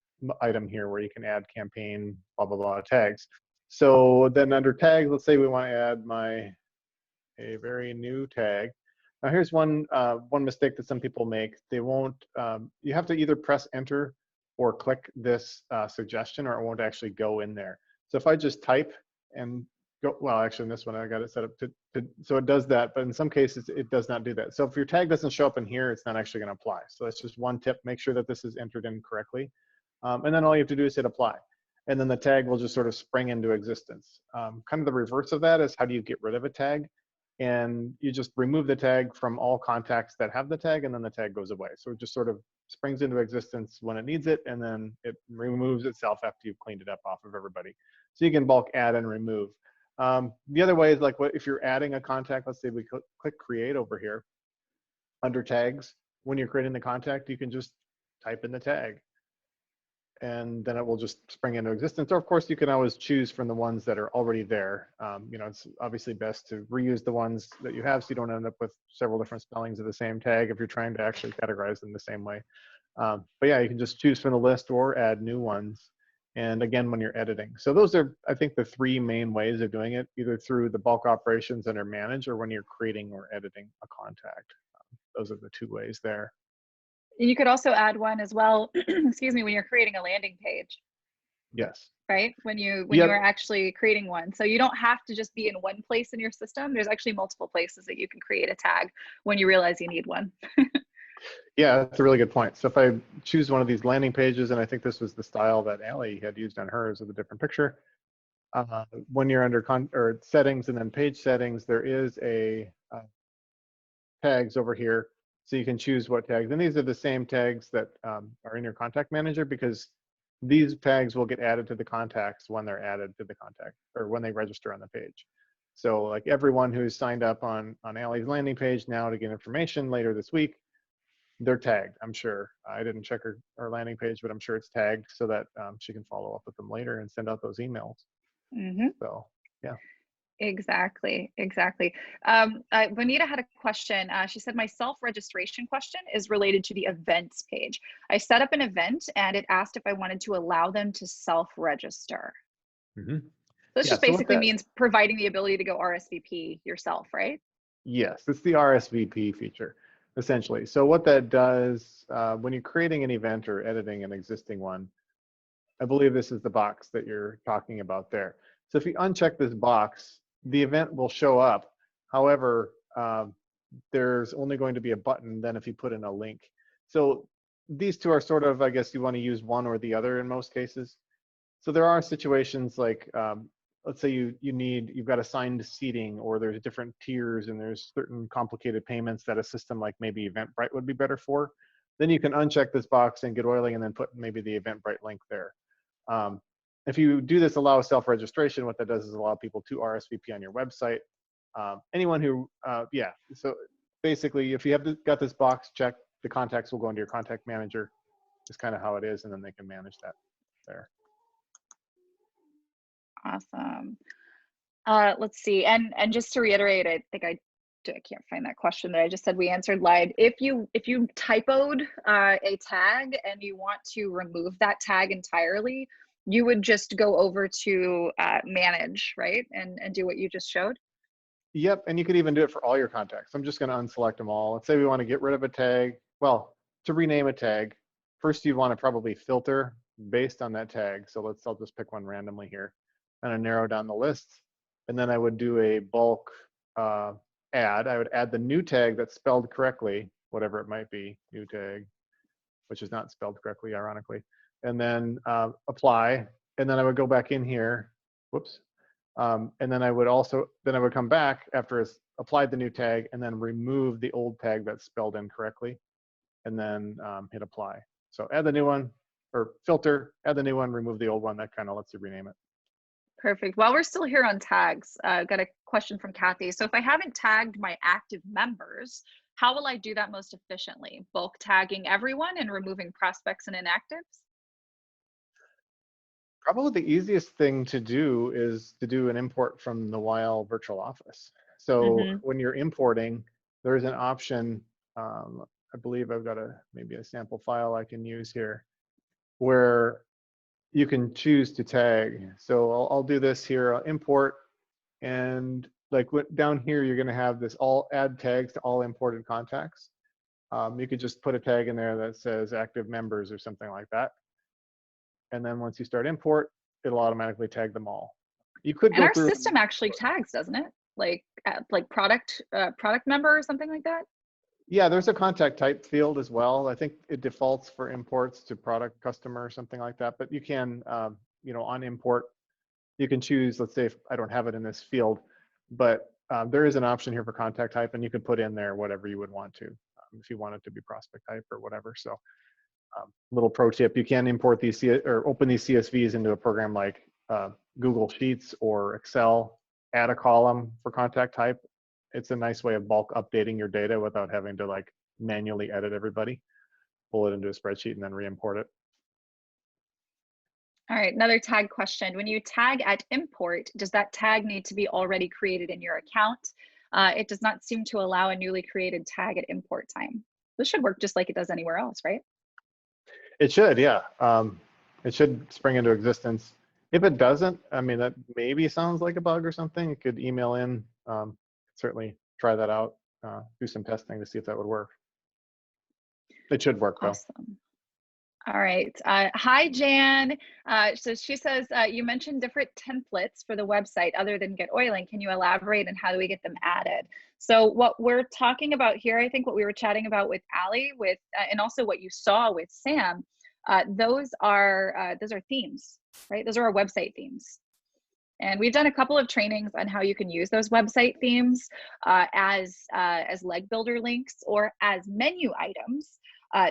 item here where you can add campaign, blah, blah, blah tags. So then under tags, let's say we want to add a very new tag. Now here's one mistake that some people make. They won't, you have to either press enter or click this suggestion, or it won't actually go in there. So if I just type and go, well, actually in this one, I got it set up so it does that, but in some cases it does not do that. So if your tag doesn't show up in here, it's not actually gonna apply. So that's just one tip, make sure that this is entered in correctly. And then all you have to do is hit apply. And then the tag will just sort of spring into existence. Kind of the reverse of that is, how do you get rid of a tag? And you just remove the tag from all contacts that have the tag, and then the tag goes away. So it just sort of springs into existence when it needs it, and then it removes itself after you've cleaned it up off of everybody. So you can bulk add and remove. The other way is like, if you're adding a contact, let's say we click create over here under tags. When you're creating the contact, you can just type in the tag, and then it will just spring into existence. Or of course, you can always choose from the ones that are already there. It's obviously best to reuse the ones that you have so you don't end up with several different spellings of the same tag if you're trying to actually categorize them the same way. But yeah, you can just choose from the list or add new ones. And again, when you're editing. So those are, I think, the three main ways of doing it, either through the bulk operations under manage, or when you're creating or editing a contact. Those are the two ways there. You could also add one as well, excuse me, when you're creating a landing page. Yes. Right? When you are actually creating one. So you don't have to just be in one place in your system. There's actually multiple places that you can create a tag when you realize you need one. Yeah, that's a really good point. So if I choose one of these landing pages, and I think this was the style that Ellie had used on hers with a different picture, when you're under settings and then page settings, there is a tags over here. So you can choose what tags, and these are the same tags that are in your contact manager, because these tags will get added to the contacts when they're added to the contact, or when they register on the page. So like everyone who's signed up on Allie's landing page now to get information later this week, they're tagged, I'm sure. I didn't check her landing page, but I'm sure it's tagged so that she can follow up with them later and send out those emails. Mm-hmm. So yeah. Exactly. Bonita had a question. She said, my self-registration question is related to the events page. I set up an event and it asked if I wanted to allow them to self-register. Mm-hmm. This Yeah, just so what basically that, means providing the ability to go RSVP yourself, right? yes, it's the RSVP feature, essentially. So what that does, when you're creating an event or editing an existing one, I believe this is the box that you're talking about there. So if you uncheck this box, the event will show up. However, there's only going to be a button then if you put in a link. So these two are sort of, I guess you want to use one or the other in most cases. So there are situations like, let's say you've got assigned seating, or there's different tiers and there's certain complicated payments that a system like maybe Eventbrite would be better for. Then you can uncheck this box and GetOiling and then put maybe the Eventbrite link there. If you do this allow self-registration, what that does is allow people to RSVP on your website. Anyone who, yeah, so basically if you have got this box checked, the contacts will go into your contact manager. Is kind of how it is, and then they can manage that there. Awesome. Let's see, and just to reiterate, I think I can't find that question that I just said we answered live. If you typoed a tag and you want to remove that tag entirely, you would just go over to manage, right, and do what you just showed. Yep, and you could even do it for all your contacts. I'm just going to unselect them all. Let's say we want to get rid of a tag. Well, to rename a tag, first you want to probably filter based on that tag. So I'll just pick one randomly here, and I narrow down the list, and then I would do a bulk add. I would add the new tag that's spelled correctly, whatever it might be, new tag, which is not spelled correctly, ironically, and then apply, and then I would go back in here, whoops, and then I would come back after it's applied the new tag and then remove the old tag that's spelled incorrectly, and then hit apply. So add the new one, or filter, add the new one, remove the old one. That kind of lets you rename it. Perfect. While we're still here on tags, got a question from Kathy. So if I haven't tagged my active members, how will I do that most efficiently? Bulk tagging everyone and removing prospects and inactives? Probably the easiest thing to do is to do an import from the YL virtual office. So when you're importing, there's an option, I believe I've got maybe a sample file I can use here, where you can choose to tag. So I'll do this here, I'll import, and like down here, you're gonna have this add tags to all imported contacts. You could just put a tag in there that says active members or something like that. And then once you start import, it'll automatically tag them all. You could go through. And our system actually tags, doesn't it? Like product member or something like that? Yeah, there's a contact type field as well. I think it defaults for imports to product customer or something like that. But you can, on import, you can choose, let's say if I don't have it in this field, but there is an option here for contact type, and you can put in there whatever you would want to, if you want it to be prospect type or whatever. So little pro tip, you can import these or open these CSVs into a program like Google Sheets or Excel, add a column for contact type. It's a nice way of bulk updating your data without having to like manually edit everybody, pull it into a spreadsheet and then re-import it. All right, another tag question. When you tag at import, does that tag need to be already created in your account? It does not seem to allow a newly created tag at import time. This should work just like it does anywhere else, right? It should, yeah. It should spring into existence. If it doesn't, I mean, that maybe sounds like a bug or something. You could email in, certainly try that out, do some testing to see if that would work. It should work though. Awesome. All right. Hi, Jan. So she says, you mentioned different templates for the website other than GetOiling. Can you elaborate on how do we get them added? So what we're talking about here, I think what we were chatting about with Allie, and also what you saw with Sam, those are themes, right? Those are our website themes. And we've done a couple of trainings on how you can use those website themes as leg builder links or as menu items.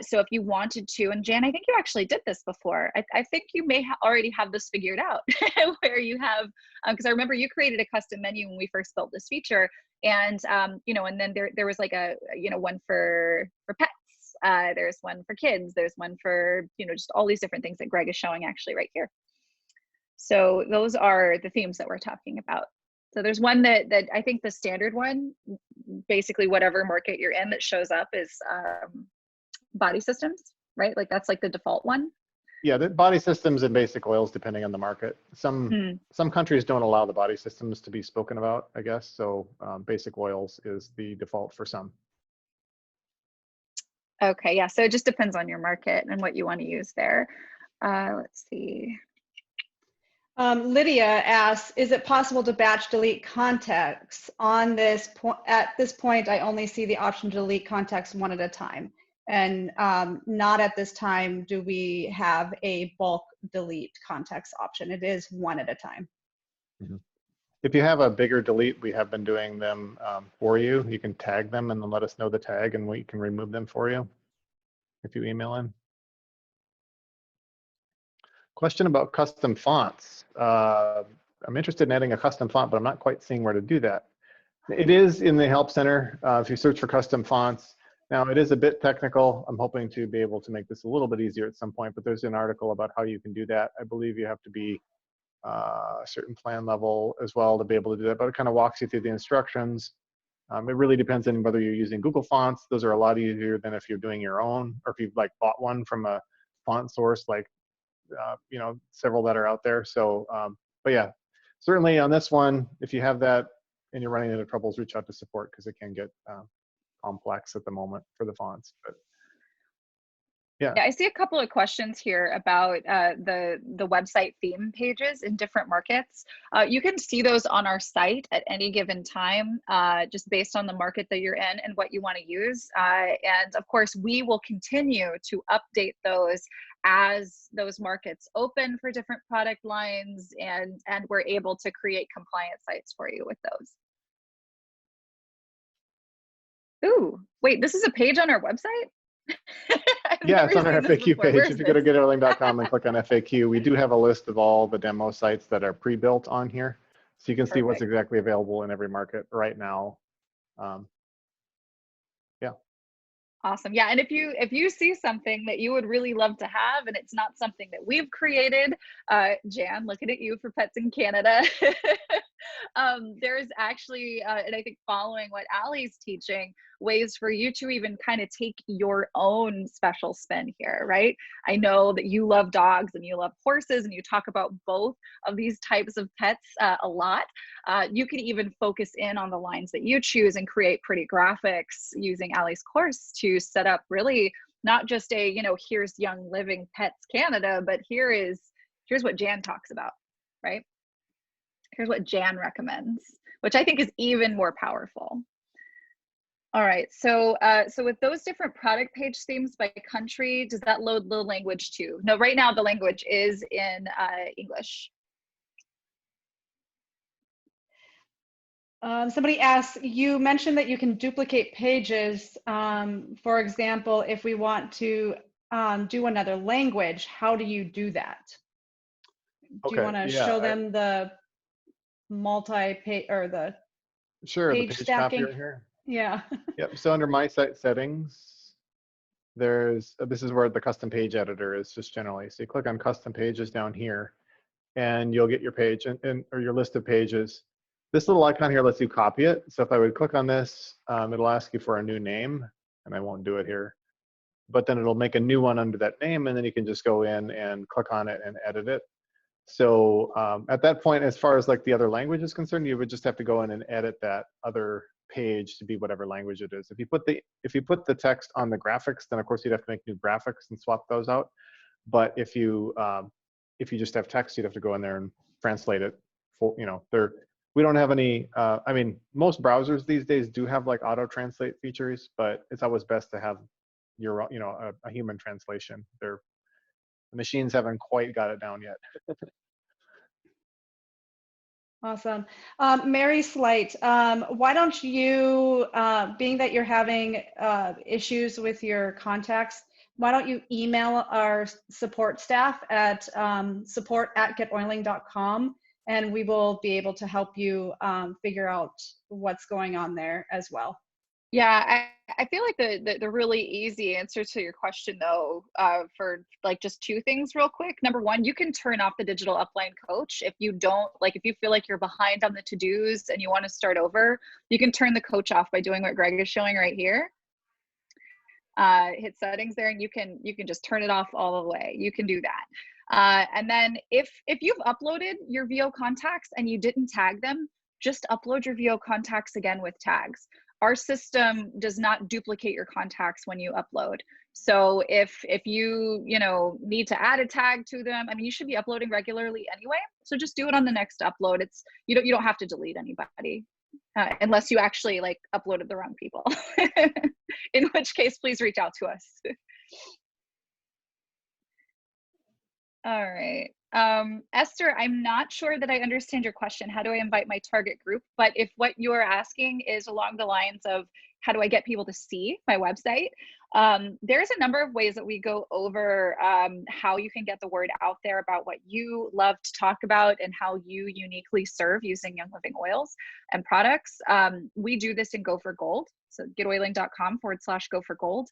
So if you wanted to, and Jan, I think you actually did this before. I think you may already have this figured out where you have, because I remember you created a custom menu when we first built this feature, and and then there was like a one for pets. There's one for kids. There's one for just all these different things that Greg is showing actually right here. So those are the themes that we're talking about. So there's one that I think the standard one, basically whatever market you're in, that shows up is body systems, right? Like that's like the default one. Yeah, the body systems and basic oils, depending on the market. Some countries don't allow the body systems to be spoken about, I guess. So basic oils is the default for some. Okay, yeah, so it just depends on your market and what you want to use there. Let's see. Lydia asks, is it possible to batch delete contacts? On this point, at this point, I only see the option to delete contacts one at a time. And not at this time do we have a bulk delete contacts option. It is one at a time. Mm-hmm. If you have a bigger delete, we have been doing them for you. You can tag them and then let us know the tag and we can remove them for you if you email in. Question about custom fonts. I'm interested in adding a custom font, but I'm not quite seeing where to do that. It is in the Help Center. If you search for custom fonts, now it is a bit technical. I'm hoping to be able to make this a little bit easier at some point, but there's an article about how you can do that. I believe you have to be a certain plan level as well to be able to do that, but it kind of walks you through the instructions. It really depends on whether you're using Google fonts. Those are a lot easier than if you're doing your own, or if you've like bought one from a font source like you know, several that are out there. So, but yeah, certainly on this one, if you have that and you're running into troubles, reach out to support because it can get complex at the moment for the fonts. But yeah, I see a couple of questions here about the website theme pages in different markets. You can see those on our site at any given time, just based on the market that you're in and what you want to use. And of course, we will continue to update those as those markets open for different product lines, and we're able to create compliant sites for you with those. Ooh, wait, this is a page on our website? Yeah, it's on our FAQ page. If you go to GetOiling.com and click on FAQ, we do have a list of all the demo sites that are pre-built on here. So you can see what's exactly available in every market right now. Yeah. Awesome. Yeah, and if you see something that you would really love to have and it's not something that we've created, Jan, looking at you for Pets in Canada, there's actually, and I think following what Allie's teaching, ways for you to even kind of take your own special spin here, right? I know that you love dogs and you love horses and you talk about both of these types of pets a lot. You can even focus in on the lines that you choose and create pretty graphics using Allie's course to set up really not just a, you know, here's Young Living Pets Canada, but here's what Jan talks about, right? Here's what Jan recommends, which I think is even more powerful. All right, so with those different product page themes by country, does that load the language too? No, right now the language is in English. Somebody asks, you mentioned that you can duplicate pages. For example, if we want to do another language, how do you do that? Do you want to show them the multi-page or the page stacking? copier here? Yeah. Yep. So under my site settings, there's this is where the custom page editor is just generally. So you click on custom pages down here, and you'll get your page or your list of pages. This little icon here lets you copy it. So if I would click on this, it'll ask you for a new name, and I won't do it here. But then it'll make a new one under that name, and then you can just go in and click on it and edit it. So at that point, as far as like the other language is concerned, you would just have to go in and edit that other page to be whatever language it is. If you put the text on the graphics, then of course you'd have to make new graphics and swap those out. But if you just have text, you'd have to go in there and translate it. You know, we don't have any. I mean, most browsers these days do have like auto translate features, but it's always best to have your a human translation. The machines haven't quite got it down yet. Awesome. Mary Slight, why don't you, being that you're having issues with your contacts, why don't you email our support staff at support@getoiling.com, and we will be able to help you figure out what's going on there as well. Yeah, I feel like the really easy answer to your question though, for like just two things real quick. Number one, you can turn off the digital upline coach if you don't, like if you feel like you're behind on the to-dos and you want to start over, you can turn the coach off by doing what Greg is showing right here. hit settings there, and you can just turn it off all the way. You can do that. And then if you've uploaded your VO contacts and you didn't tag them, just upload your VO contacts again with tags. Our system does not duplicate your contacts when you upload. So if you need to add a tag to them, I mean, you should be uploading regularly anyway. So just do it on the next upload. It's you don't have to delete anybody unless you actually like uploaded the wrong people. In which case, please reach out to us. All right. Esther, I'm not sure that I understand your question. How do I invite my target group? But if what you're asking is along the lines of how do I get people to see my website, there's a number of ways that we go over how you can get the word out there about what you love to talk about and how you uniquely serve using Young Living oils and products. We do this in Go for Gold. So getoiling.com/go for gold.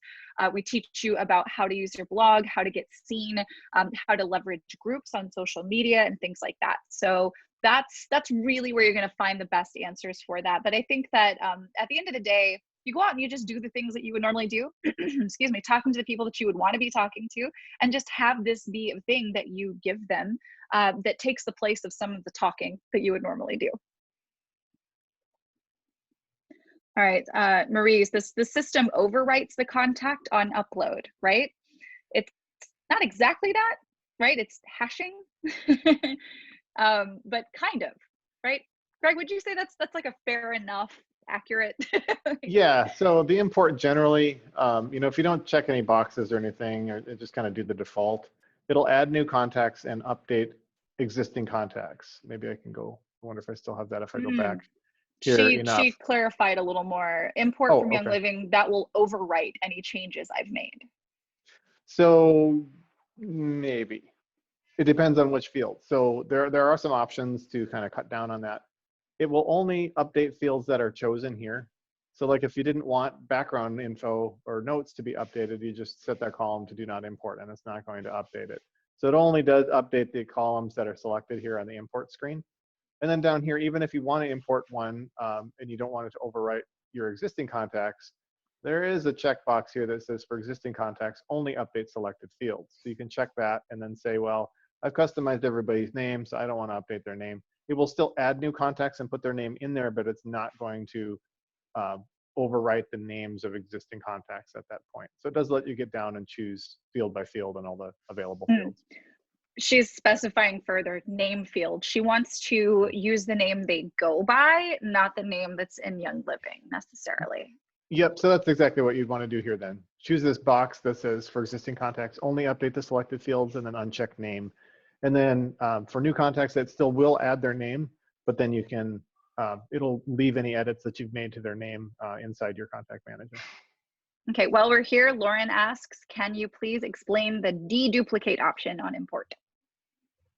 We teach you about how to use your blog, how to get seen, how to leverage groups on social media and things like that. So that's really where you're going to find the best answers for that. But I think that at the end of the day, you go out and you just do the things that you would normally do, excuse me, talking to the people that you would want to be talking to, and just have this be a thing that you give them that takes the place of some of the talking that you would normally do. All right, Maurice, the system overwrites the contact on upload, right? It's not exactly that, right? It's hashing, but kind of, right? Greg, would you say that's like a fair enough, accurate? Yeah, so the import generally, if you don't check any boxes or anything, or just kind of do the default, it'll add new contacts and update existing contacts. Maybe I can go, I wonder if I still have that if I go back. She clarified a little more. Import from Young okay. Living, that will overwrite any changes I've made. So maybe. It depends on which field. So there are some options to kind of cut down on that. It will only update fields that are chosen here. So like if you didn't want background info or notes to be updated, you just set that column to do not import and it's not going to update it. So it only does update the columns that are selected here on the import screen. And then down here, even if you want to import one and you don't want it to overwrite your existing contacts, there is a checkbox here that says for existing contacts, only update selected fields. So you can check that and then say, well, I've customized everybody's name, so I don't want to update their name. It will still add new contacts and put their name in there, but it's not going to overwrite the names of existing contacts at that point. So it does let you get down and choose field by field and all the available fields. She's specifying further, name field. She wants to use the name they go by, not the name that's in Young Living necessarily. Yep, so that's exactly what you'd want to do here then. Choose this box that says for existing contacts, only update the selected fields and then uncheck name. And then for new contacts, it still will add their name, but then you can, it'll leave any edits that you've made to their name inside your contact manager. Okay, while we're here, Lauren asks, can you please explain the deduplicate option on import?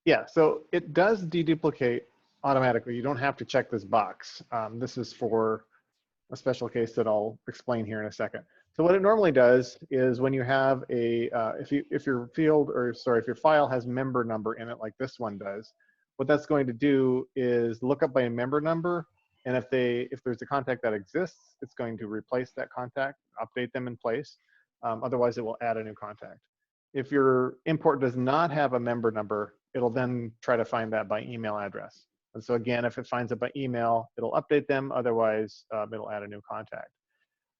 Yeah, so it does deduplicate automatically. You don't have to check this box. This is for a special case that I'll explain here in a second. So what it normally does is when you have a, if your field, or sorry, if your file has member number in it like this one does, what that's going to do is look up by a member number, and if there's a contact that exists, it's going to replace that contact, update them in place. Otherwise, it will add a new contact. If your import does not have a member number, it'll then try to find that by email address. And so again, if it finds it by email, it'll update them. Otherwise, it'll add a new contact.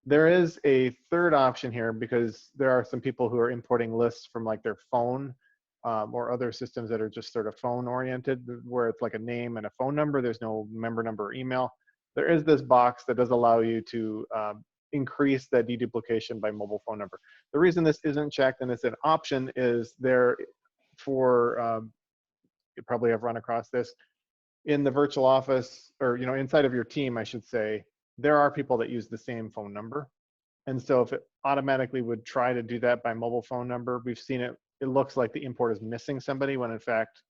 There is a third option here because there are some people who are importing lists from like their phone or other systems that are just sort of phone oriented, where it's like a name and a phone number. There's no member number or email. There is this box that does allow you to increase that deduplication by mobile phone number. The reason this isn't checked and it's an option is there for, you probably have run across this, in the virtual office, or inside of your team, I should say, there are people that use the same phone number. And so if it automatically would try to do that by mobile phone number, we've seen it, it looks like the import is missing somebody when in fact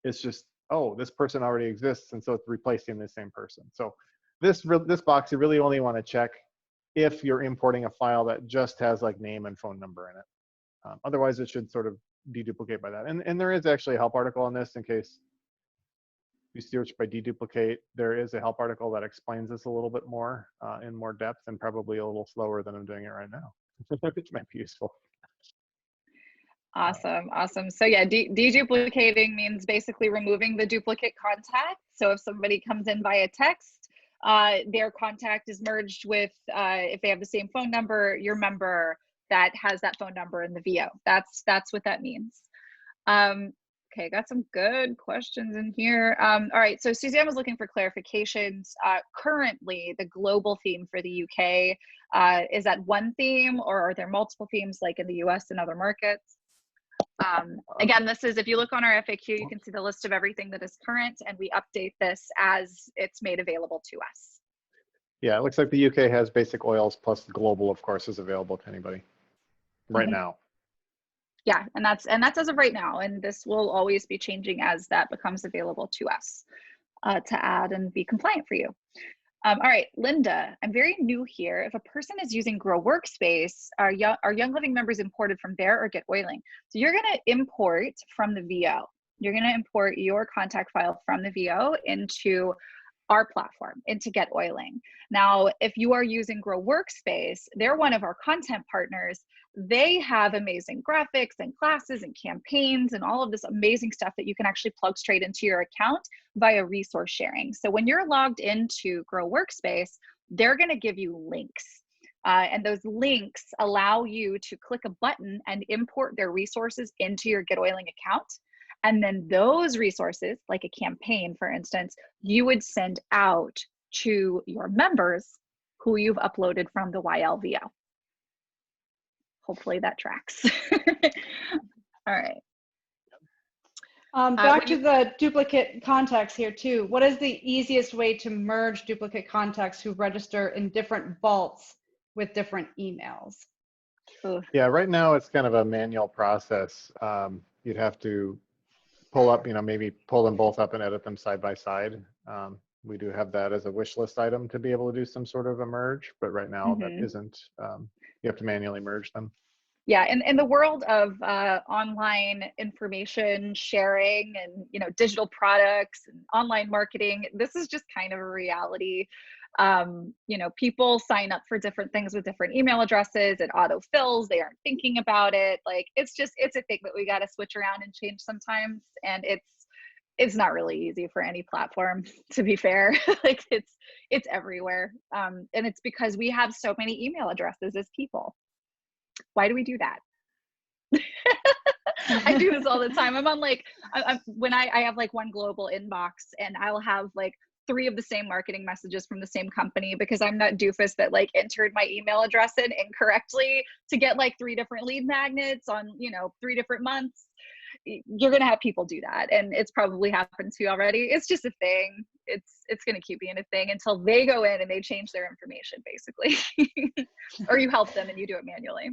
it's just, oh, this person already exists, and so it's replacing the same person. So this box, you really only want to check if you're importing a file that just has like name and phone number in it. Otherwise, it should sort of deduplicate by that. And there is actually a help article on this in case you search by deduplicate. There is a help article that explains this a little bit more in more depth and probably a little slower than I'm doing it right now. Which might be useful. Awesome, awesome. So yeah, deduplicating means basically removing the duplicate contact. So if somebody comes in via text, their contact is merged with, if they have the same phone number, your member that has that phone number in the VO. That's what that means. Okay, got some good questions in here. All right, so Suzanne was looking for clarifications. Currently, the global theme for the UK, is that one theme, or are there multiple themes like in the US and other markets? Again, this is, if you look on our FAQ, you can see the list of everything that is current, and we update this as it's made available to us. Yeah, it looks like the UK has basic oils, plus the global, of course, is available to anybody right now. Yeah, and that's as of right now, and this will always be changing as that becomes available to us to add and be compliant for you. All right, Linda, I'm very new here. If a person is using Grow Workspace, are Young Living members imported from there or GetOiling? So you're going to import from the VO. You're going to import your contact file from the VO into our platform, into GetOiling. Now, if you are using Grow Workspace, they're one of our content partners. They have amazing graphics and classes and campaigns and all of this amazing stuff that you can actually plug straight into your account via resource sharing. So when you're logged into Grow Workspace, they're going to give you links. And those links allow you to click a button and import their resources into your GetOiling account. And then those resources, like a campaign, for instance, you would send out to your members who you've uploaded from the YL VO. Hopefully that tracks. All right. Back to the duplicate contacts here too. What is the easiest way to merge duplicate contacts who register in different vaults with different emails? Yeah, right now it's kind of a manual process. You'd have to pull up, maybe pull them both up and edit them side by side. We do have that as a wish list item to be able to do some sort of a merge, but right now that isn't, you have to manually merge them. Yeah, in the world of online information sharing and digital products and online marketing, this is just kind of a reality. People sign up for different things with different email addresses. It autofills. They aren't thinking about it. Like it's a thing that we got to switch around and change sometimes, and it's not really easy for any platform, to be fair. Like it's everywhere, and it's because we have so many email addresses as people. Why do we do that? I do this all the time. I'm on when I have like one global inbox, and I'll have like 3 of the same marketing messages from the same company, because I'm that doofus that like entered my email address in incorrectly to get like 3 different lead magnets on 3 different months. You're gonna have people do that, and it's probably happened to you already. It's just a thing. It's gonna keep being a thing until they go in and they change their information, basically. Or you help them and you do it manually.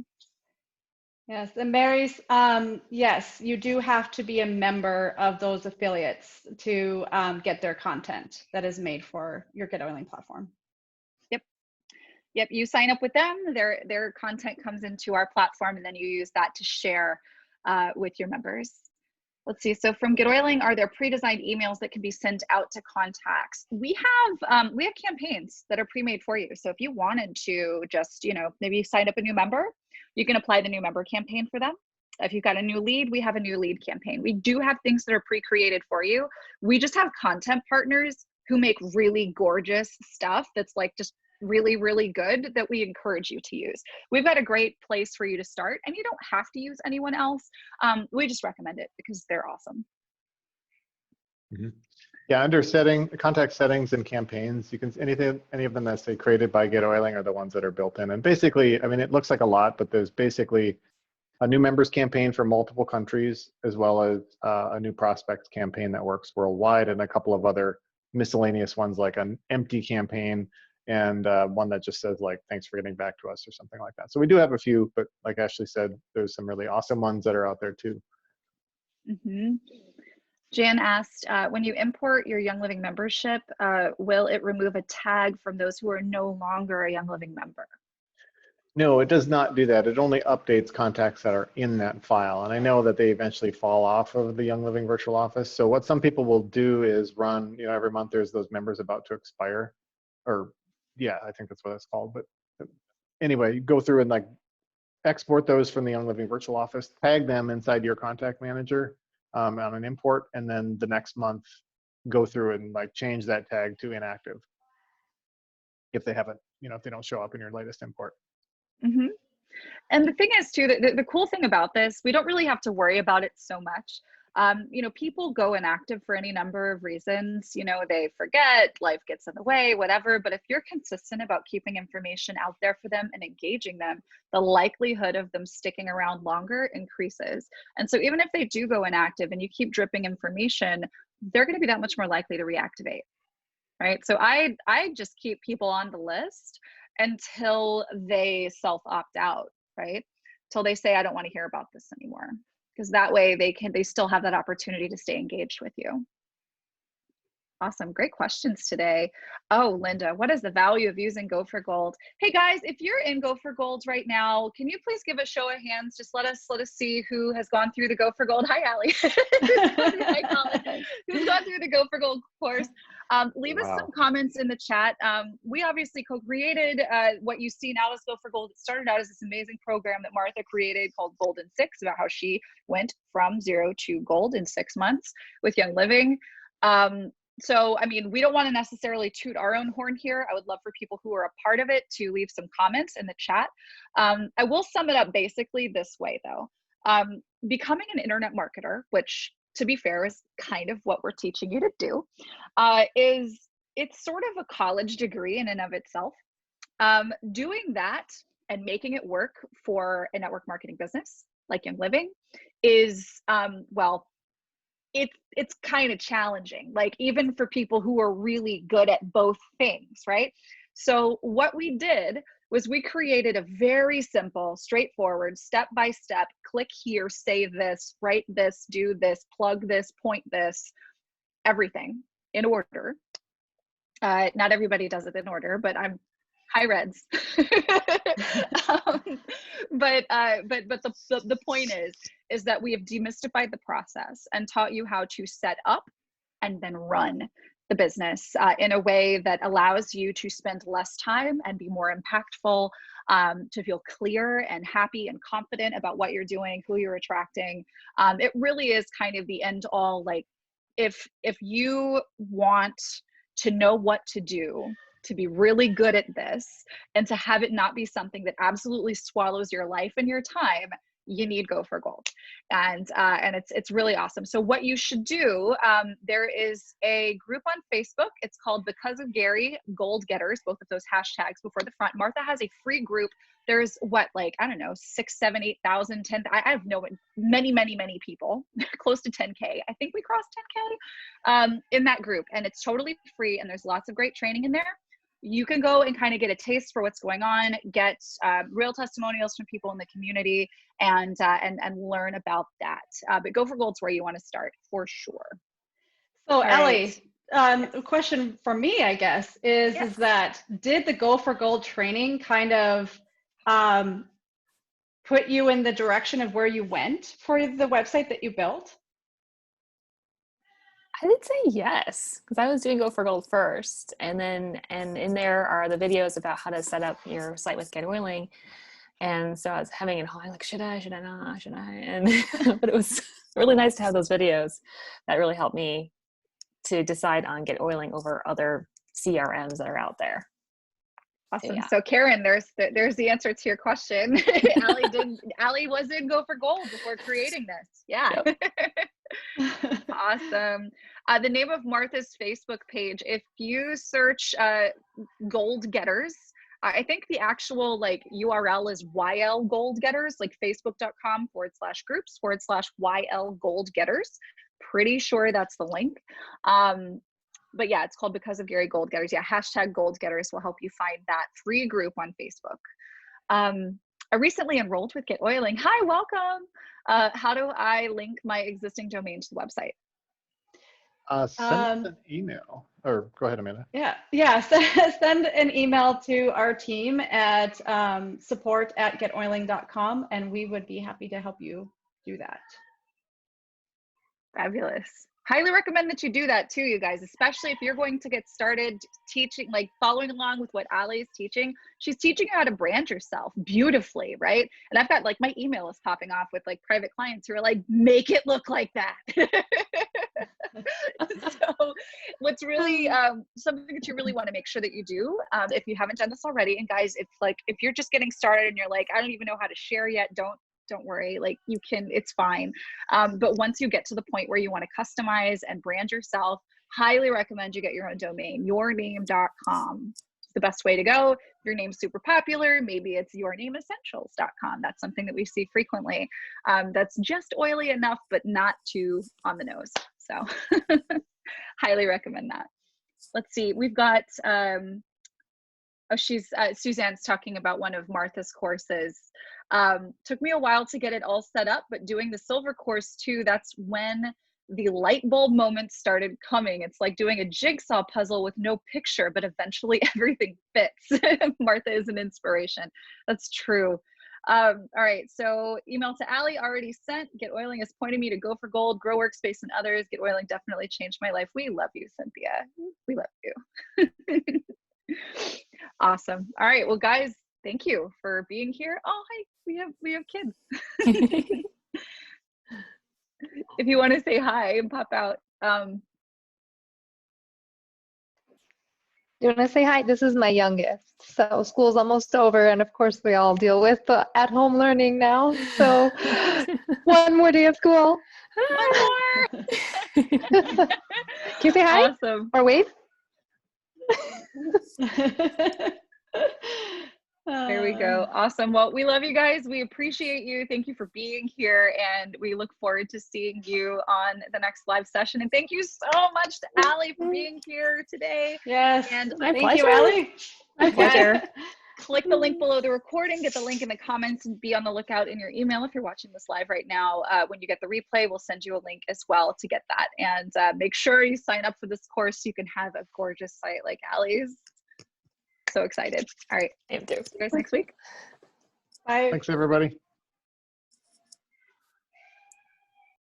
Yes, and Mary's, yes, you do have to be a member of those affiliates to get their content that is made for your GetOiling platform. Yep, you sign up with them, their content comes into our platform, and then you use that to share with your members. Let's see, so from GetOiling, are there pre-designed emails that can be sent out to contacts? We have campaigns that are pre-made for you. So if you wanted to just, maybe sign up a new member, you can apply the new member campaign for them. If you've got a new lead, we have a new lead campaign. We do have things that are pre-created for you. We just have content partners who make really gorgeous stuff that's like just really, really good that we encourage you to use. We've got a great place for you to start, and you don't have to use anyone else. We just recommend it because they're awesome. Yeah, under contact settings and campaigns, you can any of them that say created by GetOiling are the ones that are built in. And basically, I mean, it looks like a lot, but there's basically a new members campaign for multiple countries, as well as a new prospects campaign that works worldwide, and a couple of other miscellaneous ones like an empty campaign and one that just says like, thanks for getting back to us or something like that. So we do have a few, but like Ashley said, there's some really awesome ones that are out there too. Jan asked, when you import your Young Living membership, will it remove a tag from those who are no longer a Young Living member? No, it does not do that. It only updates contacts that are in that file. And I know that they eventually fall off of the Young Living Virtual Office. So what some people will do is run, every month there's those members about to expire, or yeah, I think that's what it's called. But anyway, you go through and like export those from the Young Living virtual office, tag them inside your contact manager on an import, and then the next month go through and like change that tag to inactive if they haven't, if they don't show up in your latest import. Mm-hmm. And the thing is too, the cool thing about this, we don't really have to worry about it so much. People go inactive for any number of reasons. They forget, life gets in the way, whatever. But if you're consistent about keeping information out there for them and engaging them, the likelihood of them sticking around longer increases. And so even if they do go inactive and you keep dripping information, they're going to be that much more likely to reactivate, right? So I just keep people on the list until they self-opt out, right? Till they say, I don't want to hear about this anymore. Because that way they still have that opportunity to stay engaged with you. Awesome, great questions today. Oh, Linda, what is the value of using Go for Gold? Hey guys, if you're in Go for Gold right now, can you please give a show of hands? Just let us see who has gone through the Go for Gold. Hi, Allie. Hi, Colin. Who's gone through the Go for Gold course? Leave us some comments in the chat. We obviously co-created what you see now as Go for Gold. It started out as this amazing program that Martha created called Gold in 6, about how she went from 0 to gold in 6 months with Young Living. So, I mean, we don't want to necessarily toot our own horn here. I would love for people who are a part of it to leave some comments in the chat. I will sum it up basically this way, though. Becoming an internet marketer, which to be fair is kind of what we're teaching you to do, it's sort of a college degree in and of itself. Doing that and making it work for a network marketing business like Young Living is, well, it's kind of challenging, like even for people who are really good at both things, right? So what we did was we created a very simple, straightforward, step-by-step, click here, say this, write this, do this, plug this, point this, everything in order. Not everybody does it in order, but I'm high reds. But the point is that we have demystified the process and taught you how to set up and then run the business in a way that allows you to spend less time and be more impactful, to feel clear and happy and confident about what you're doing, who you're attracting. It really is kind of the end all. Like if you want to know what to do, to be really good at this, and to have it not be something that absolutely swallows your life and your time, you need Go for Gold. And it's really awesome. So what you should do, there is a group on Facebook. It's called Because of Gary Gold Getters, both of those hashtags before the front. Martha has a free group. There's what, like, I don't know, 6, 7, 8,000, 10, I have no, many people, close to 10K. I think we crossed 10K in that group, and it's totally free. And there's lots of great training in there. You can go and kind of get a taste for what's going on, get real testimonials from people in the community, and learn about that. But Go for Gold's where you want to start for sure. So Ellie, a question for me, I guess, is that did the Go for Gold training kind of put you in the direction of where you went for the website that you built? I would say yes, because I was doing Go for Gold first, and in there are the videos about how to set up your site with GetOiling, and so I was having it all like, should I not, and but it was really nice to have those videos that really helped me to decide on GetOiling over other CRMs that are out there. Awesome. Yeah. So Karen, there's the answer to your question. Allie was in Go for Gold before creating this. Yeah. Yep. Awesome. The name of Martha's Facebook page, if you search Gold Getters, I think the actual like URL is YL Gold Getters, like facebook.com/groups/YL Gold Getters. Pretty sure that's the link. But yeah, it's called Because of Gary Gold Getters. Yeah, hashtag Gold Getters will help you find that free group on Facebook. I recently enrolled with GetOiling. Hi, welcome. How do I link my existing domain to the website? Send an email, or go ahead, Amanda. Yeah. Send an email to our team at support@getoiling.com, and we would be happy to help you do that. Fabulous. highly recommend that you do that too, you guys, especially if you're going to get started teaching, like following along with what Ali is teaching. She's teaching you how to brand yourself beautifully, right? And I've got like my email is popping off with like private clients who are like, make it look like that. So what's really something that you really want to make sure that you do, if you haven't done this already, and guys, if you're just getting started and you're like, I don't even know how to share yet, don't worry, like you can, it's fine. But once you get to the point where you want to customize and brand yourself, highly recommend you get your own domain. yourname.com is the best way to go. If your name's super popular, maybe it's yournameessentials.com. That's something that we see frequently. That's just oily enough, but not too on the nose. So highly recommend that. Let's see, we've got, Suzanne's talking about one of Martha's courses. Took me a while to get it all set up, but doing the silver course too, that's when the light bulb moments started coming. It's like doing a jigsaw puzzle with no picture, but eventually everything fits. Martha is an inspiration. That's true. All right, so email to Ali already sent. GetOiling has pointed me to Go for Gold, Grow Workspace, and others. GetOiling definitely changed my life. We love you, Cynthia. We love you. Awesome. All right, well guys, thank you for being here. Oh, hi, we have kids. If you want to say hi and pop out. You want to say hi? This is my youngest. So school's almost over, and of course we all deal with the at-home learning now. So one more day of school. One more. Can you say hi? Awesome. Or wave? There we go. Awesome. Well, we love you guys. We appreciate you. Thank you for being here, and we look forward to seeing you on the next live session. And thank you so much to Ali for being here today. Yes. And My Thank you, pleasure. Ali. My pleasure. Click the link below the recording, get the link in the comments, and be on the lookout in your email. If you're watching this live right now, when you get the replay, we'll send you a link as well to get that. And make sure you sign up for this course so you can have a gorgeous site like Ali's. So excited. All right. I am too. See you guys next week. Bye. Thanks, everybody.